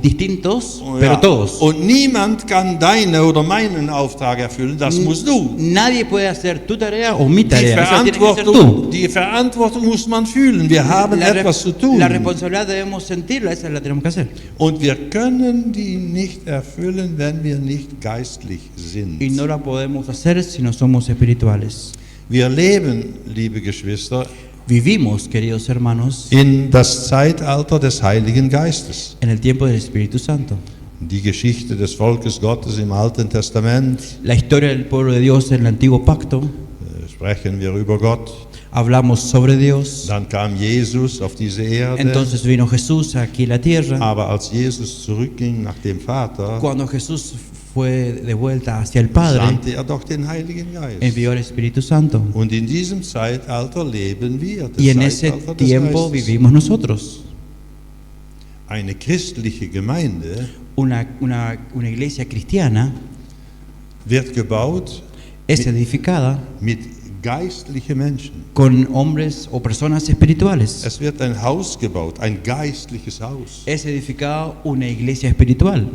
distintos, ja, pero todos. und niemand kann deinen oder meinen Auftrag erfüllen, das musst du. Nadie puede hacer tu tarea o mi Die tarea, esa tiene que ser tú. Verantwortung muss man fühlen. Wir haben etwas zu tun. La responsabilidad debemos sentirla, esa la tenemos que hacer. Und wir können die nicht erfüllen, wenn wir nicht geistlich sind. Y no la podemos hacer si no somos espirituales. Wir leben, liebe Geschwister, Vivimos, queridos hermanos, in das Zeitalter des Heiligen Geistes. en el tiempo del Espíritu Santo. Die Geschichte des Volkes Gottes im Alten Testament, La historia del pueblo de Dios en el antiguo pacto, sprechen wir über Gott. hablamos sobre Dios. Dann kam Jesus auf diese Erde. Entonces vino Jesús aquí a la tierra. Aber als Jesus zurückging nach dem Vater, Cuando Jesús fue de vuelta hacia el Padre, sandte er doch den Heiligen Geist. envió al Espíritu Santo. Und in diesem Zeitalter leben wir. Das Y en ese Zeitalter des tiempo Geistes. vivimos nosotros. Eine christliche Gemeinde Una iglesia cristiana wird gebaut es edificada mit geistlichen Menschen. con hombres o personas espirituales. Es wird ein Haus gebaut, ein geistliches Haus. Es edificada una iglesia espiritual.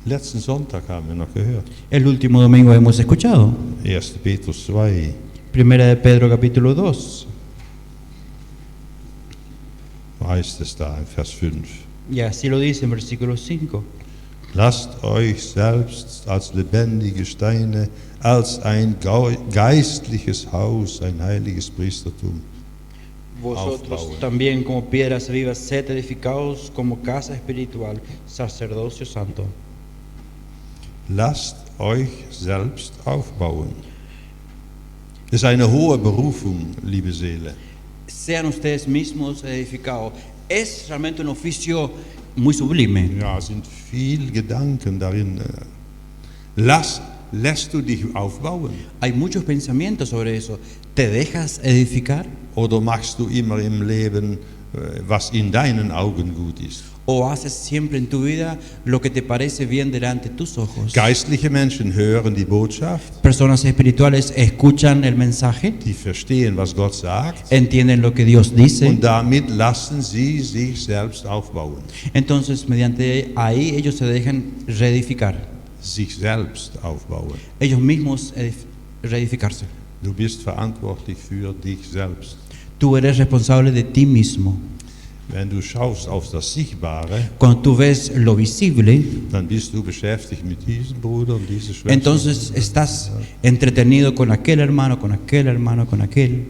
Letzten Sonntag haben wir noch gehört. El último domingo hemos escuchado. 1. Petrus 2. Primera de Pedro capítulo 2. Heißt es da in Vers 5. Y así lo dice en versículo 5. Lasst euch selbst als lebendige Steine, als ein geistliches Haus, ein heiliges Priestertum. Vosotros Aufbauen. también como piedras vivas sed edificados como casa espiritual, sacerdocio santo. Lasst euch selbst aufbauen. Das ist eine hohe Berufung, liebe Seele. Sean ustedes mismos edificados. Es realmente un oficio muy sublime. Ja, es sind viel Gedanken darin. Lässt du dich aufbauen? Hay muchos pensamientos sobre eso. ¿Te dejas edificar? Oder machst du immer im Leben, was in deinen Augen gut ist? ¿O haces siempre en tu vida lo que te parece bien delante de tus ojos? Geistliche Menschen hören die Botschaft, Personas espirituales escuchan el mensaje, die verstehen, was Gott sagt, entienden lo que Dios dice, und damit lassen sie sich selbst aufbauen. entonces mediante ahí ellos se dejan reedificar, Sich selbst aufbauen. ellos mismos reedificarse. Du bist verantwortlich für dich selbst. Tú eres responsable de ti mismo. Wenn du schaust auf das Sichtbare, Cuando tú ves lo visible, dann bist du beschäftigt mit diesem Bruder und dieser Schwester. entonces estás entretenido con aquel hermano, con aquel hermano, con aquel,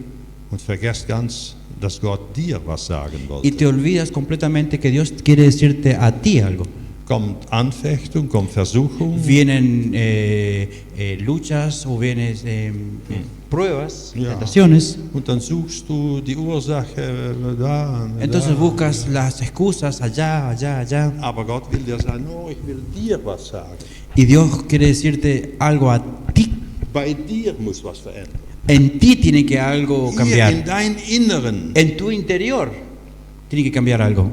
Und vergesst ganz, dass Gott dir was sagen y wollte. te olvidas completamente que Dios quiere decirte a ti algo. Kommt Anfechtung, kommt Versuchung, Vienen luchas o vienen pruebas, Ja. tentaciones. und dann suchst du die Ursache da. Entonces da. buscas las excusas allá, allá, allá. Aber Gott will dir sagen, no, ich will dir was sagen. Y Dios quiere decirte algo a ti. Bei dir muss was verändern. En ti tiene que algo Hier in cambiar. dein Inneren. En tu interior tiene que cambiar algo.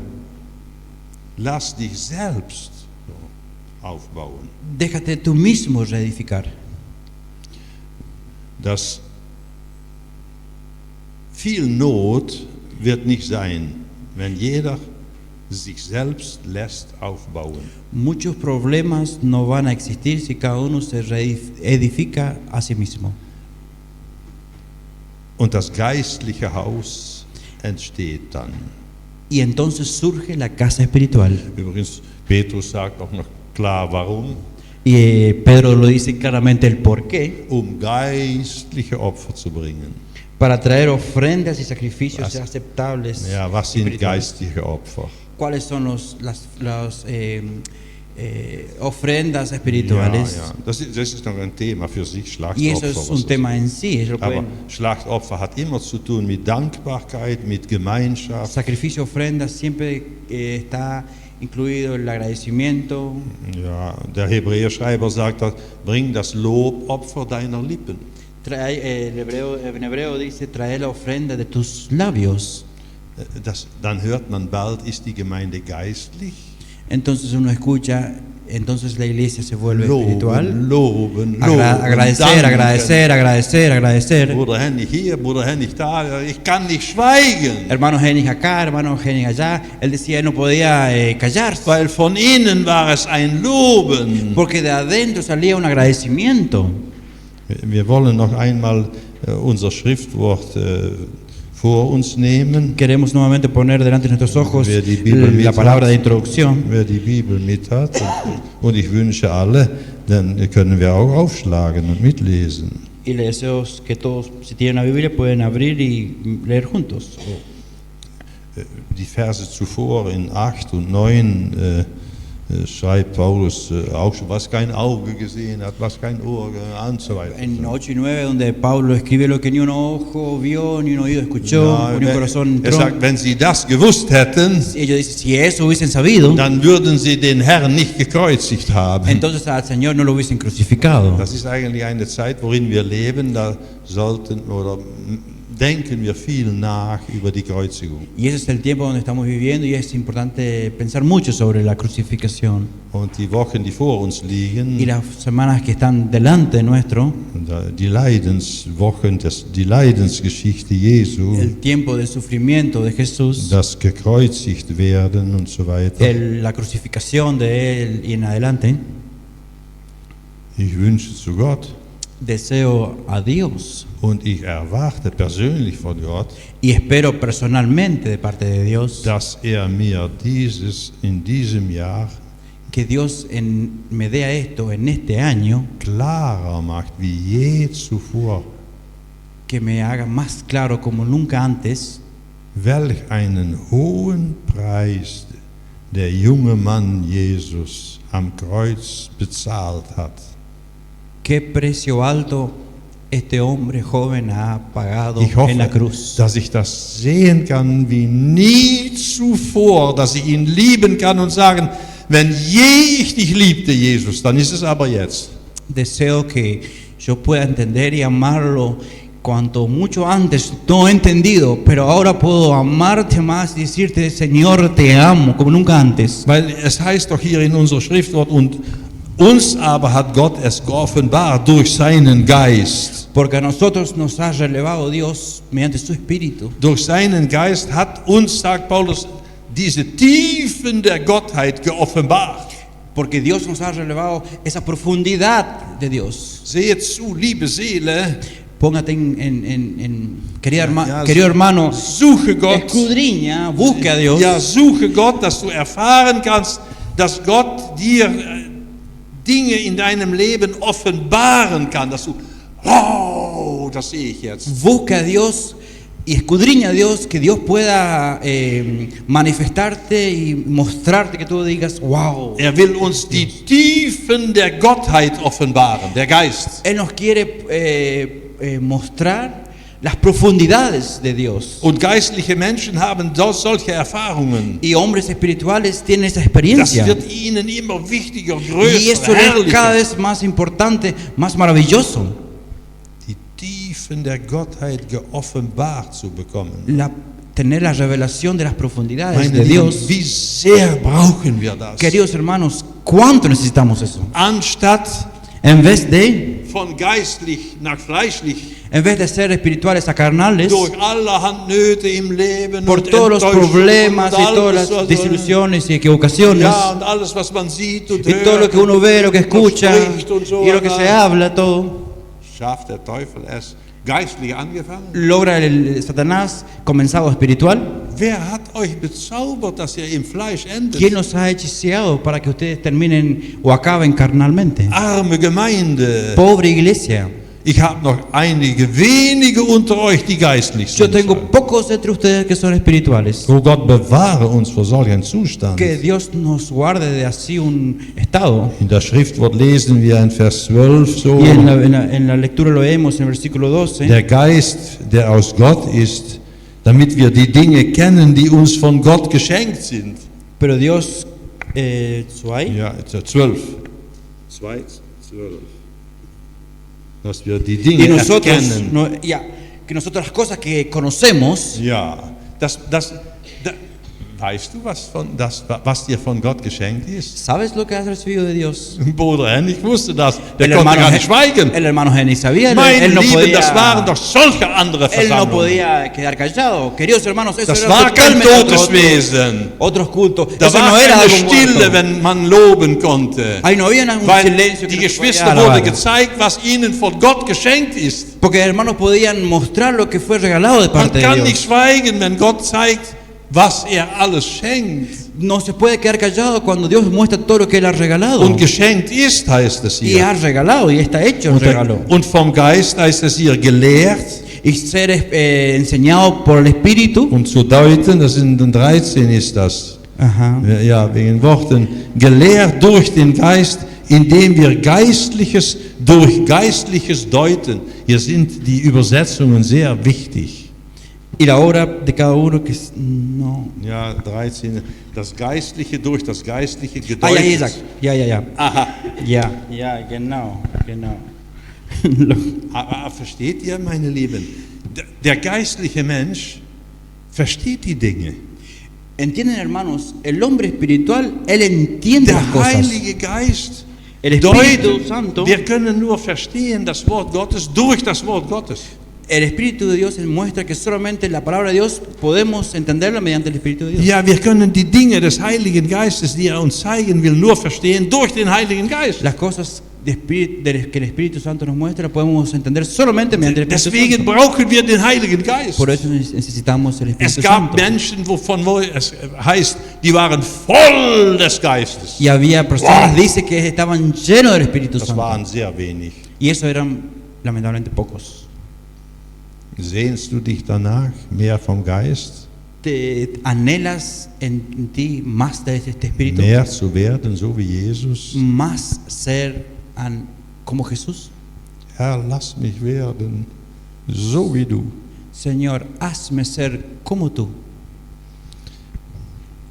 Lass dich selbst aufbauen. Déjate tú mismo reedificar. Das viel Not wird nicht sein, wenn jeder sich selbst lässt aufbauen. Muchos problemas no van a existir si cada uno se edifica a sí mismo. Und das geistliche Haus entsteht dann. Y entonces surge la casa espiritual. Übrigens, Petrus sagt auch noch klar, warum? Y Pedro lo dice claramente el por qué. Geistliche Opfer zu bringen. Para traer ofrendas y sacrificios Was- aceptables. Ja, was sind espirituales. geistliche Opfer? ¿Cuáles son las ofrendas espirituales? Ja, ja. Das ist noch ein Thema für sich, Y eso Schlachtopfer. es was un das tema en sí. Ellos Aber pueden, Schlachtopfer hat immer zu tun mit Dankbarkeit, mit Gemeinschaft. sacrificio, ofrendas, siempre está incluido el agradecimiento. Ja, der Hebräerschreiber sagt, bring das Lobopfer deiner Lippen. En hebreo dice, trae la ofrenda de tus labios. Dann hört man bald, ist die Gemeinde geistlich? Entonces uno escucha, entonces la iglesia se vuelve espiritual. Loben. Agradecer, danken. agradecer, agradecer, agradecer. Bruder Hennig hier, Bruder Hennig da, ich kann nicht schweigen. Hermano Hennig acá, hermano Hennig allá. Él decía, él no podía callarse. Weil von innen war es ein Loben. Porque de adentro salía un agradecimiento. Wir wollen noch einmal unser Schriftwort vor uns nehmen. Queremos nuevamente poner delante de nuestros ojos Wer die Bibel mit la palabra hat, de introducción. Wer die Bibel mit hat, und ich wünsche alle, dann können wir auch aufschlagen und mitlesen. Y le deseo que todos, si tienen la Biblia, pueden abrir y leer juntos. Die Verse zuvor in 8 und 9 schreibt Paulus auch schon, was kein Auge gesehen hat, was kein Ohr und so weiter. En 8 y 9, donde Pablo escribe lo que ni un ojo vio, ni un oído escuchó, Ja, ni un corazón er entró. sagt, wenn sie das gewusst hätten, Ellos dicen, si eso hubiesen sabido, dann würden sie den Herrn nicht gekreuzigt haben. entonces al Señor no lo hubiesen crucificado. Das ist eigentlich eine Zeit, worin wir leben, da sollten oder denken wir viel nach über die Kreuzigung. Y ese es el tiempo donde estamos viviendo y es importante pensar mucho sobre la crucifixión. Und die Wochen, die vor uns liegen, Y las semanas que están delante nuestro, die Leidenswochen, die Leidensgeschichte Jesu, el tiempo de sufrimiento de Jesús, das gekreuzigt werden und so weiter. la crucificación de Él y en adelante, Ich wünsche zu Gott deseo a Dios und ich erwarte persönlich von Gott, y espero personalmente de parte de Dios dass mir in diesem Jahr que Dios me dé a esto en este año, klarer macht wie je zuvor, que me haga más claro como nunca antes welch einen hohen Preis der junge Mann Jesus am Kreuz bezahlt hat. qué precio alto este hombre joven ha pagado Ich en la hoffe, cruz. dass ich das sehen kann wie nie zuvor, dass ich ihn lieben kann und sagen, wenn je ich dich liebte, Jesus, dann ist es aber jetzt. Deseo que yo pueda entender y amarlo cuanto mucho antes no he entendido, pero ahora puedo amarte más y decirte, Señor, te amo, como nunca antes. Weil es heißt doch hier in unser Schriftwort, und uns aber hat Gott es geoffenbart durch seinen Geist. Porque a nosotros nos ha relevado Dios mediante su Espíritu. Durch seinen Geist hat uns, sagt Paulus, diese Tiefen der Gottheit geoffenbart. Porque Dios nos ha relevado esa profundidad de Dios. Seht zu, liebe Seele, Póngate Ja, querido hermano, suche Gott. escudriña, busque a Dios. Ja, suche Gott, dass du erfahren kannst, dass Gott dir Dinge in deinem Leben offenbaren kann, dass du, oh, das sehe ich jetzt. Busca a Dios y escudriña a Dios, que Dios pueda manifestarte y mostrarte, que tú digas, wow. Er will uns die Tiefen der Gottheit offenbaren, der Geist. Él nos quiere mostrar las profundidades de Dios. Und geistliche Menschen haben solche Erfahrungen. Y hombres espirituales tienen esa Das experiencia. wird ihnen immer wichtiger, Y eso größer, es cada herrlicher. vez más importante, más maravilloso. Die Tiefen der Gottheit geoffenbart zu bekommen. Tener la revelación de las profundidades Meine de Lieben, Dios. wie sehr brauchen wir das? Queridos hermanos, ¿cuánto necesitamos eso? Anstatt En vez de von geistlich nach fleischlich, En vez de ser espirituales a carnales, durch allerhand Nöte im Leben por und todos los Enttäuschungen problemas und y todas alles, las was desilusiones y equivocaciones, ja, und alles, was man sieht und y todo lo hört que uno ve, lo que und escucha spricht und so y lo que se weiter, habla, todo, schafft der Teufel es geistlich angefangen. logra el Satanás comenzado espiritual. Wer hat euch bezaubert, dass ihr im Fleisch endet? ¿Quién los ha hechiciado para que ustedes terminen o acaben carnalmente? Arme Gemeinde. Pobre iglesia. Ich habe noch einige wenige unter euch, die geistlich Yo sind. tengo pocos entre ustedes que son espirituales. Oh Gott, bewahre uns vor solchen Zustand. Que Dios nos guarde de así un estado. In der Schriftwort lesen wir in Vers 12 so, Y en la lectura lo leemos en el versículo 12. der Geist, der aus Gott ist, damit wir die Dinge kennen, die uns von Gott geschenkt sind. Pero Dios, Suai, Ja, 12. 2, 12. Dass wir die Dinge y nosotros, erkennen. que nosotros las cosas que conocemos, Ja, weißt du, was dir von Gott geschenkt ist? ¿sabes lo que has recibido de Dios? Bruder Hennig wusste das. Der konnte gar nicht schweigen. El hermano Henry sabía, Mein él no Lieben, das waren podía, doch solche andere él no Versammlungen. podía quedar callado. Queridos hermanos, eso Das era war kein totalmente totes Wesen. otros cultos. Da Eso no war era eine algo Stille, muerto. wenn man loben konnte. Ahí no había un Weil silencio que die no se podía Geschwister wurde alabar. gezeigt, was ihnen von Gott geschenkt ist. Porque hermanos podían mostrar lo que fue regalado de Man parte de kann nicht Dios. schweigen, wenn Gott zeigt, was alles schenkt. No se puede quedar callado cuando Dios muestra todo lo que Él ha regalado. Und geschenkt ist, heißt es Y hier. ha regalado, y está hecho el regalo. Und vom Geist heißt es hier gelehrt Y ser enseñado por el Espíritu. und zu deuten, das in den 13 ist das. Ajá. Ja, wegen Worten. Gelehrt durch den Geist, indem wir Geistliches durch Geistliches deuten. Hier sind die Übersetzungen sehr wichtig. Y la obra de cada uno que no. Ja, 13. Das Geistliche durch das Geistliche Ah, ja, gedeutet. Isaac. Ja. Aha. Ja, genau. Aber versteht ihr, meine Lieben? Der geistliche Mensch versteht die Dinge. ¿Entienden, hermanos? El hombre espiritual, él entiende Der las cosas. Heilige Geist El Espíritu deutet. Santo, Wir können nur verstehen das Wort Gottes durch das Wort Gottes. el Espíritu de Dios muestra que solamente la palabra de Dios podemos entenderla mediante el Espíritu de Dios. Ja, wir können die Dinge des Heiligen Geistes, die uns zeigen will, nur verstehen durch den Heiligen Geist. Las cosas que el Espíritu Santo nos muestra podemos entender solamente mediante el Espíritu Deswegen Santo. brauchen wir den Heiligen Geist. Por eso necesitamos el Es Espíritu gab Santo. Menschen, wo es heißt, die waren voll des Geistes. Y había personas, dice, que estaban llenos del Espíritu Das Santo. waren sehr wenig. Y eso eran lamentablemente pocos. Sehnst du dich danach, mehr vom Geist, ¿Te anhelas en ti más de este Espíritu? mehr zu werden, so wie Jesus? ¿Más ser como Jesús? Herr, lass mich werden, so wie du. Señor, hazme ser como tú.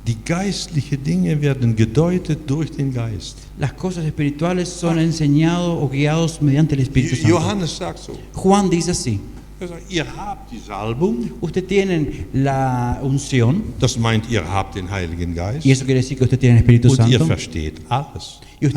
Die geistlichen Dinge werden gedeutet durch den Geist. Las cosas espirituales son enseñados o guiados mediante el Espíritu Santo. Johannes sagt so. Juan dice así: Er sagt, ihr habt die Salbung, usted tiene la unción, das meint, ihr habt den Heiligen Geist y eso quiere decir que usted tiene el Espíritu und ihr Santo, versteht alles. y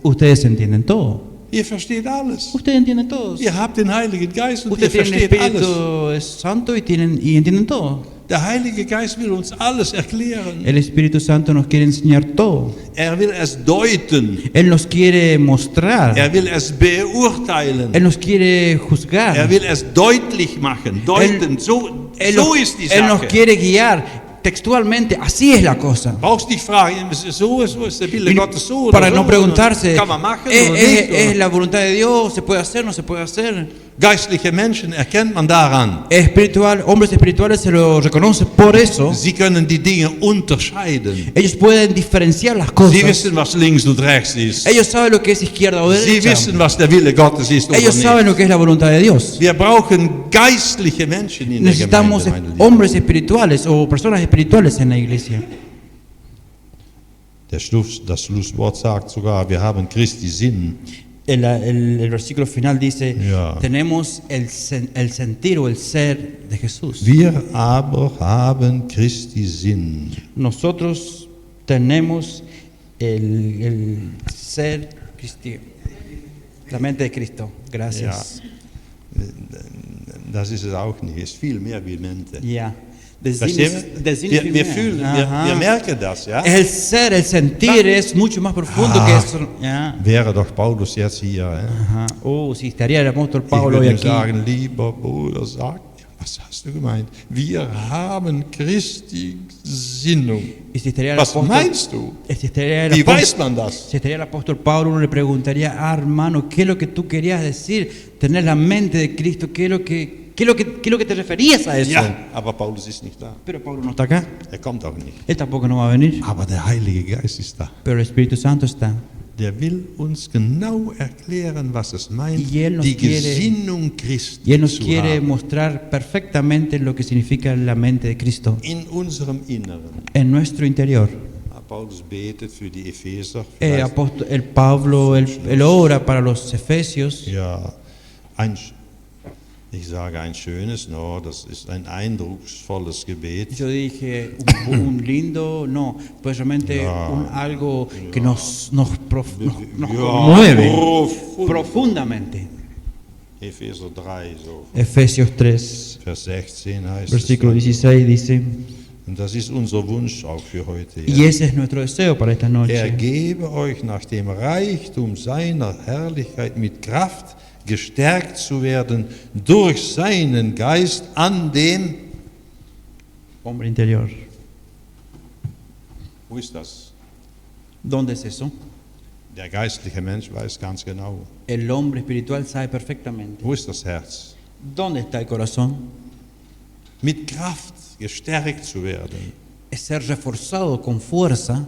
ustedes entienden todo. Ihr versteht alles. Ustedes entienden todo. Ihr habt den Heiligen Geist und ihr Ustedes tienen el versteht alles. Espíritu Santo y entienden todo. Der Heilige Geist will uns alles erklären. El Espíritu Santo nos quiere enseñar todo. Er will es deuten. Él nos quiere mostrar. Er will es beurteilen. Él nos quiere juzgar. Er will es deutlich machen. Deuten. So ist die Él nos Sache. quiere guiar textualmente. Así es la cosa. Brauchst nicht fragen, so ist der Wille Y Gottes so para oder no so. preguntarse, Kann man machen oder nicht? ¿es la voluntad de Dios? ¿Se puede hacer? ¿No se puede hacer? Geistliche Menschen erkennt man daran. Hombres espirituales se lo reconoce por eso. Sie können die Dinge unterscheiden. Ellos pueden diferenciar las Sie cosas. wissen, was links und rechts ist. Ellos saben lo que es izquierda o Sie derecha. wissen, was der Wille Gottes ist oder Ellos saben nicht. lo que es la voluntad de Dios. Wir brauchen geistliche Menschen in der Necesitamos Gemeinde, meine Lieben. hombres espirituales o personas espirituales en la iglesia. Das Schlusswort sagt sogar, wir haben Christi Sinn. El versículo final dice, Ja. tenemos el sentir o el ser de Jesús. Wir aber haben Christi Sinn. Nosotros tenemos el ser cristiano. La mente de Cristo. Gracias. Das ist es auch nicht. Es ist viel mehr wie Mente. Ja. Der Sinn Verstehen ist, der Sinn wir? ist viel Wir mehr. fühlen, Ajá. wir merken das, ja? El ser, el sentir es mucho más profundo que eso. Ja. Wäre doch Paulus jetzt hier. Ja? Ajá. Si estaría el apóstol Ich Pablo hoy würde ihm aquí. sagen, lieber Bruder, sag mir, was hast du gemeint? Wir haben Christi Gesinnung. Y si estaría el Was apóstol, meinst du? si estaría el Wie apóstol, weiß man das? si estaría el apóstol Pablo, uno le preguntaría, hermano, ¿qué es lo que tú querías decir? Tener la mente de Cristo, ¿qué es lo que te referías a eso? Ja, aber Paulus ist nicht da. Pero Pablo no está acá, Er kommt auch nicht. él tampoco no va a venir, Aber der Heilige Geist ist da. pero el Espíritu Santo está. Der will uns genau erklären, was es meint, Y él nos die quiere- Gesinnung Christi Y Él nos zu quiere haben. mostrar perfectamente lo que significa la mente de Cristo In unserem Inneren. en nuestro interior. Paulus betet für die Epheser. El Pablo, él ora para los Efesios. Ja, ich sage ein schönes, no, das ist ein eindrucksvolles Gebet. Yo dije un lindo, no, pues realmente Ja. algo que nos Ja, conmueve profund. profundamente. Epheser 3, so, Efesios 3, Vers 16 heißt versículo es. 16 dice, Und das ist unser Wunsch auch für heute. y ese es nuestro deseo para esta noche. Gebe euch nach dem Reichtum seiner Herrlichkeit mit Kraft gestärkt zu werden durch seinen Geist an dem, Hombre interior. wo ist das? ¿Dónde es eso? Der geistliche Mensch weiß ganz genau. El hombre espiritual sabe perfectamente. Wo ist das Herz? ¿Dónde está el corazón? Mit Kraft gestärkt zu werden. Es ser reforzado con fuerza,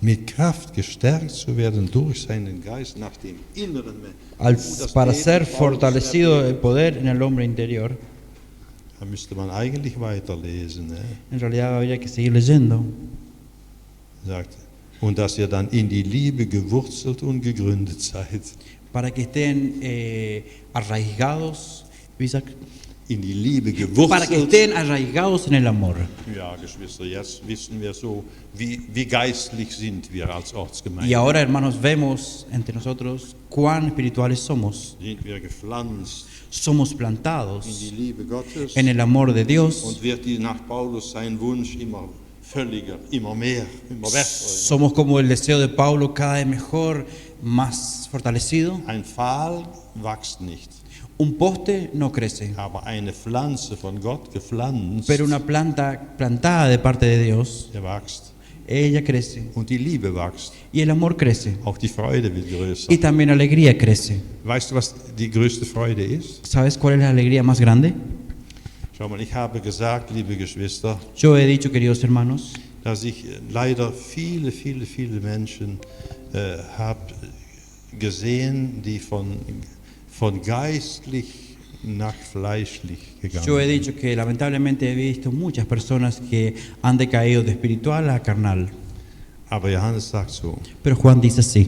Mit Kraft gestärkt zu werden durch seinen Geist nach dem inneren Mensch. para ser fortalecido el poder en el hombre interior. Da müsste man eigentlich weiterlesen. Ne? En realidad habría que seguir leyendo. Sagt, und dass ihr dann in die Liebe gewurzelt und gegründet seid. Para que estén arraigados, In die Liebe para que gewurzelt. estén arraigados en el amor. Ja, Geschwister, jetzt wissen wir so, wie geistlich sind wir als Ortsgemeinde. Y ahora, hermanos, vemos entre nosotros cuán espirituales somos. Sind wir gepflanzt Somos in plantados die Liebe Gottes en el amor de Dios. und wird nach Paulus sein Wunsch immer völliger, immer mehr, immer besser. Somos como el deseo de Pablo, cada vez mejor, más fortalecido. Ein Pfahl wächst nicht, Un poste no crece, aber eine Pflanze von Gott gepflanzt, pero una planta plantada de parte de Dios, der wächst. ella crece. Und die Liebe wächst. Y el amor crece. Auch die Freude wird größer. Y también la alegría crece. Weißt du, was die größte Freude ist? ¿Sabes cuál es la alegría más grande? Schau mal, ich habe gesagt, liebe Geschwister, Yo he dicho, queridos hermanos, dass ich leider viele Menschen habe gesehen, die von geistlich nach fleischlich gegangen yo he sind. dicho que lamentablemente he visto muchas personas que han decaído de espiritual a carnal. Aber Johannes sagt so, Pero Juan dice así,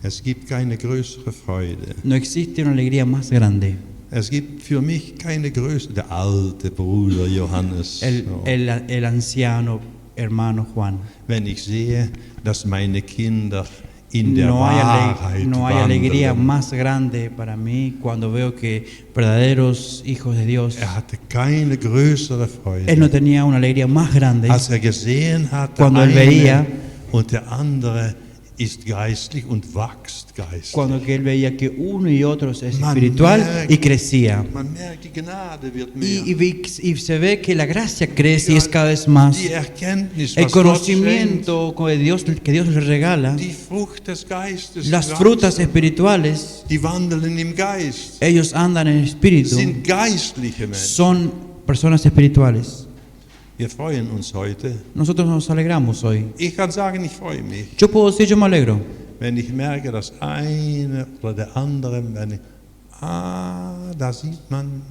es gibt keine größere Freude. no existe una alegría más grande. Es gibt für mich keine größere, der alte Bruder Johannes, so, El anciano hermano Juan. wenn ich sehe, dass meine Kinder in der No hay Wahrheit alegría wandeln. más grande para mí cuando veo que verdaderos hijos de Dios, Hatte keine größere Freude, él no tenía una alegría más grande als gesehen hat, Cuando der él veía- eine und der andere ist geistlich und wächst geistlich. cuando que él veía que uno y otro es Man espiritual merkt- y crecía. Man merkt, die Gnade wird mehr. Y se ve que la gracia crece y es cada vez más. Die Erkenntnis, El was Gott conocimiento que Dios le regala, schenkt, die Frucht des Geistes, las die frutas wachsen, espirituales, die wandeln im Geist, ellos andan en espíritu, sind geistliche Menschen. son personas espirituales. Wir freuen uns heute. Nosotros nos alegramos hoy. Ich kann sagen, ich freue mich, Yo puedo decir, yo me alegro. wenn ich merke, dass eine oder der andere, da sieht man,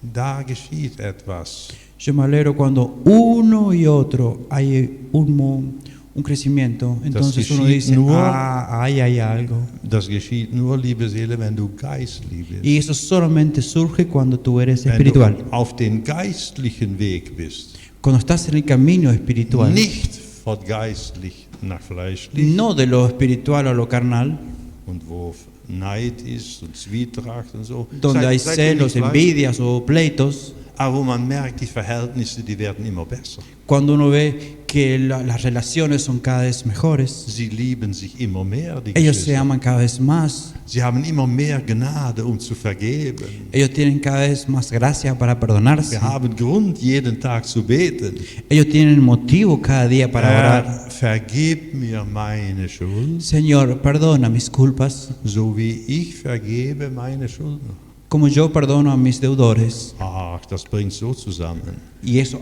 da geschieht etwas. Yo me alegro cuando uno y otro hay un crecimiento. Entonces uno dice, ahí hay algo. Das geschieht nur, liebe Seele, wenn du geistlich bist. Y eso solamente surge cuando tú eres Wenn espiritual. du auf den geistlichen Weg bist, Cuando estás en el camino espiritual. nicht von geistlich nach fleischlich no de lo espiritual a lo carnal, und wo Neid ist und Zwietracht und so. donde hay Seid ihr celos, nicht envidias o pleitos, aber wo man merkt, die Verhältnisse, die werden immer besser. cuando uno ve que las relaciones son cada vez mejores, Sie lieben sich immer mehr, die ellos se Geschwister. aman cada vez más, Sie haben immer mehr Gnade, um zu vergeben. ellos tienen cada vez más gracia para perdonarse, Wir haben Grund, jeden Tag zu beten. ellos tienen motivo cada día para orar. Herr, vergib mir meine Schuld, Señor, perdona mis culpas, so wie ich vergebe meine Schulden. como yo perdono a mis deudores. Ach, das bringt so zusammen. Y eso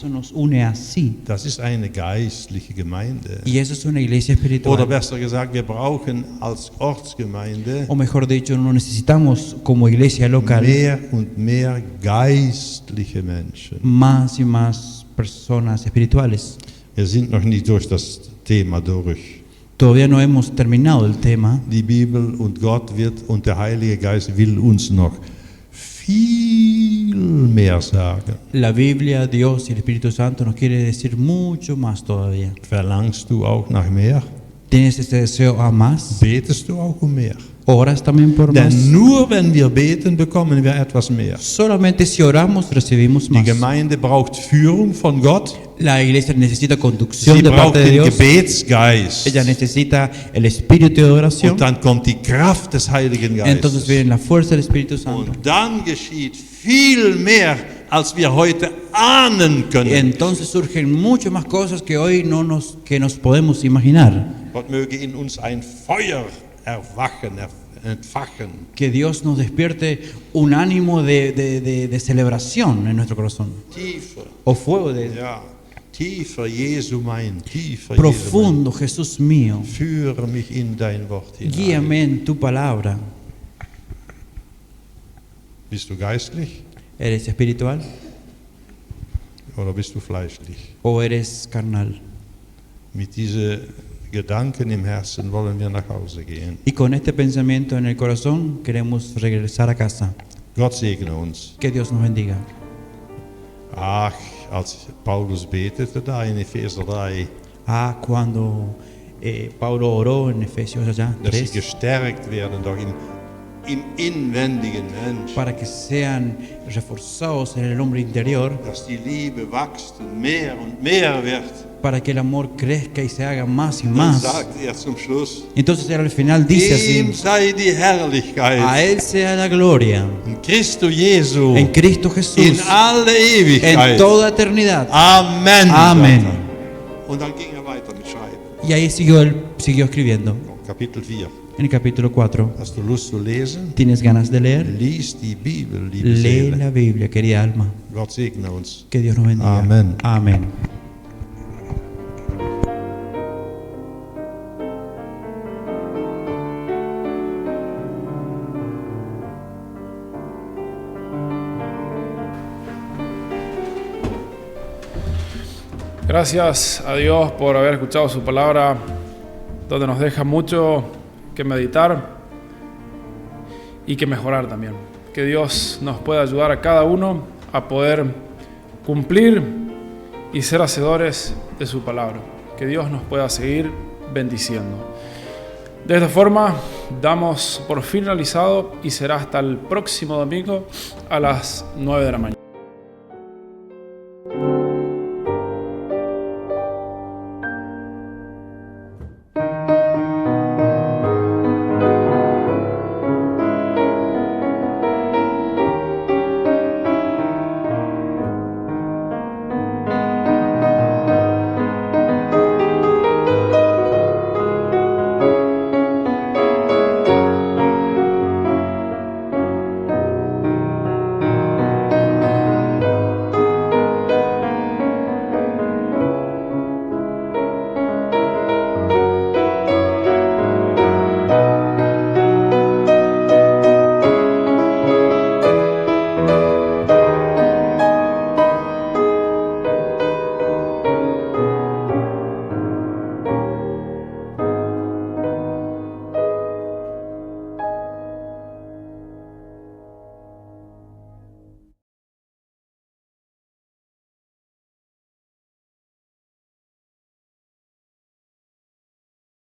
nos une así. Das ist eine geistliche Gemeinde. Y eso es una iglesia Oder espiritual. besser gesagt, wir brauchen als Ortsgemeinde O mejor dicho, no necesitamos como iglesia local mehr und mehr geistliche Menschen. más y más personas espirituales. Wir sind noch nicht durch das Thema durch. Todavía no hemos terminado el tema. Die Bibel und Gott wird und der Heilige Geist will uns noch viel mehr sagen. La Biblia, Dios y el Espíritu Santo nos quiere decir mucho más todavía. Verlangst du auch nach mehr? ¿Tienes este deseo a más? Betest du auch um mehr? ¿Oras también por más? Denn nur wenn wir beten, bekommen wir etwas mehr. Solamente si oramos recibimos Die más. Gemeinde braucht Führung von Gott. La iglesia necesita conducción Sie de braucht parte de den Dios. Gebetsgeist. Ella necesita el espíritu de oración. Und dann kommt die Kraft des Heiligen Entonces Geistes. viene la fuerza del Espíritu Santo. Und dann geschieht viel mehr, als wir heute ahnen Y können. entonces surgen muchas más cosas que hoy que nos podemos imaginar. Gott möge in uns ein Feuer erwachen, entfachen. Que Dios nos despierte un ánimo de celebración en nuestro corazón. Tiefer, O fuego ja, tiefer Jesu mein, tiefer profundo, Jesús mío. Jesu mein. Führe mich in dein Wort hinein. Guíame en tu palabra. Bist du geistlich ¿Eres espiritual oder bist du fleischlich? o eres carnal? Mit diesen Gedanken im Herzen wollen wir nach Hause gehen. Y con este pensamiento en el corazón queremos regresar a casa. Gott segne uns. Que Dios nos bendiga. Ach, als Paulus betete da in Epheser 3, Cuando Pablo oró en Efesios allá dass sie 3, gestärkt werden doch im inwendigen Mensch, para que sean reforzados en el hombre interior, dass die Liebe wächst und mehr wird. para que el amor crezca y se haga más y Dann más. sagt zum Schluss, Entonces él al final dice ihm así: sei die a Herrlichkeit Él sea la gloria in Christo Jesu en Cristo in Jesús alle en Ewigkeit. toda eternidad. Amen. Amen. sagt er. Und dann ging weiter mit Schreiben. Y ahí siguió escribiendo. Kapitel 4. En el capítulo 4, Hast du Lust zu lesen? ¿tienes ganas de leer? Lies die Bibel, liebe Lee Seele. la Biblia, querida alma. Gott segne uns. Que Dios nos bendiga. Amén. Amén. Gracias a Dios por haber escuchado su palabra, donde nos deja mucho que meditar y que mejorar también. Que Dios nos pueda ayudar a cada uno a poder cumplir y ser hacedores de su palabra. Que Dios nos pueda seguir bendiciendo. De esta forma, damos por finalizado y será hasta el próximo domingo a las 9 de la mañana.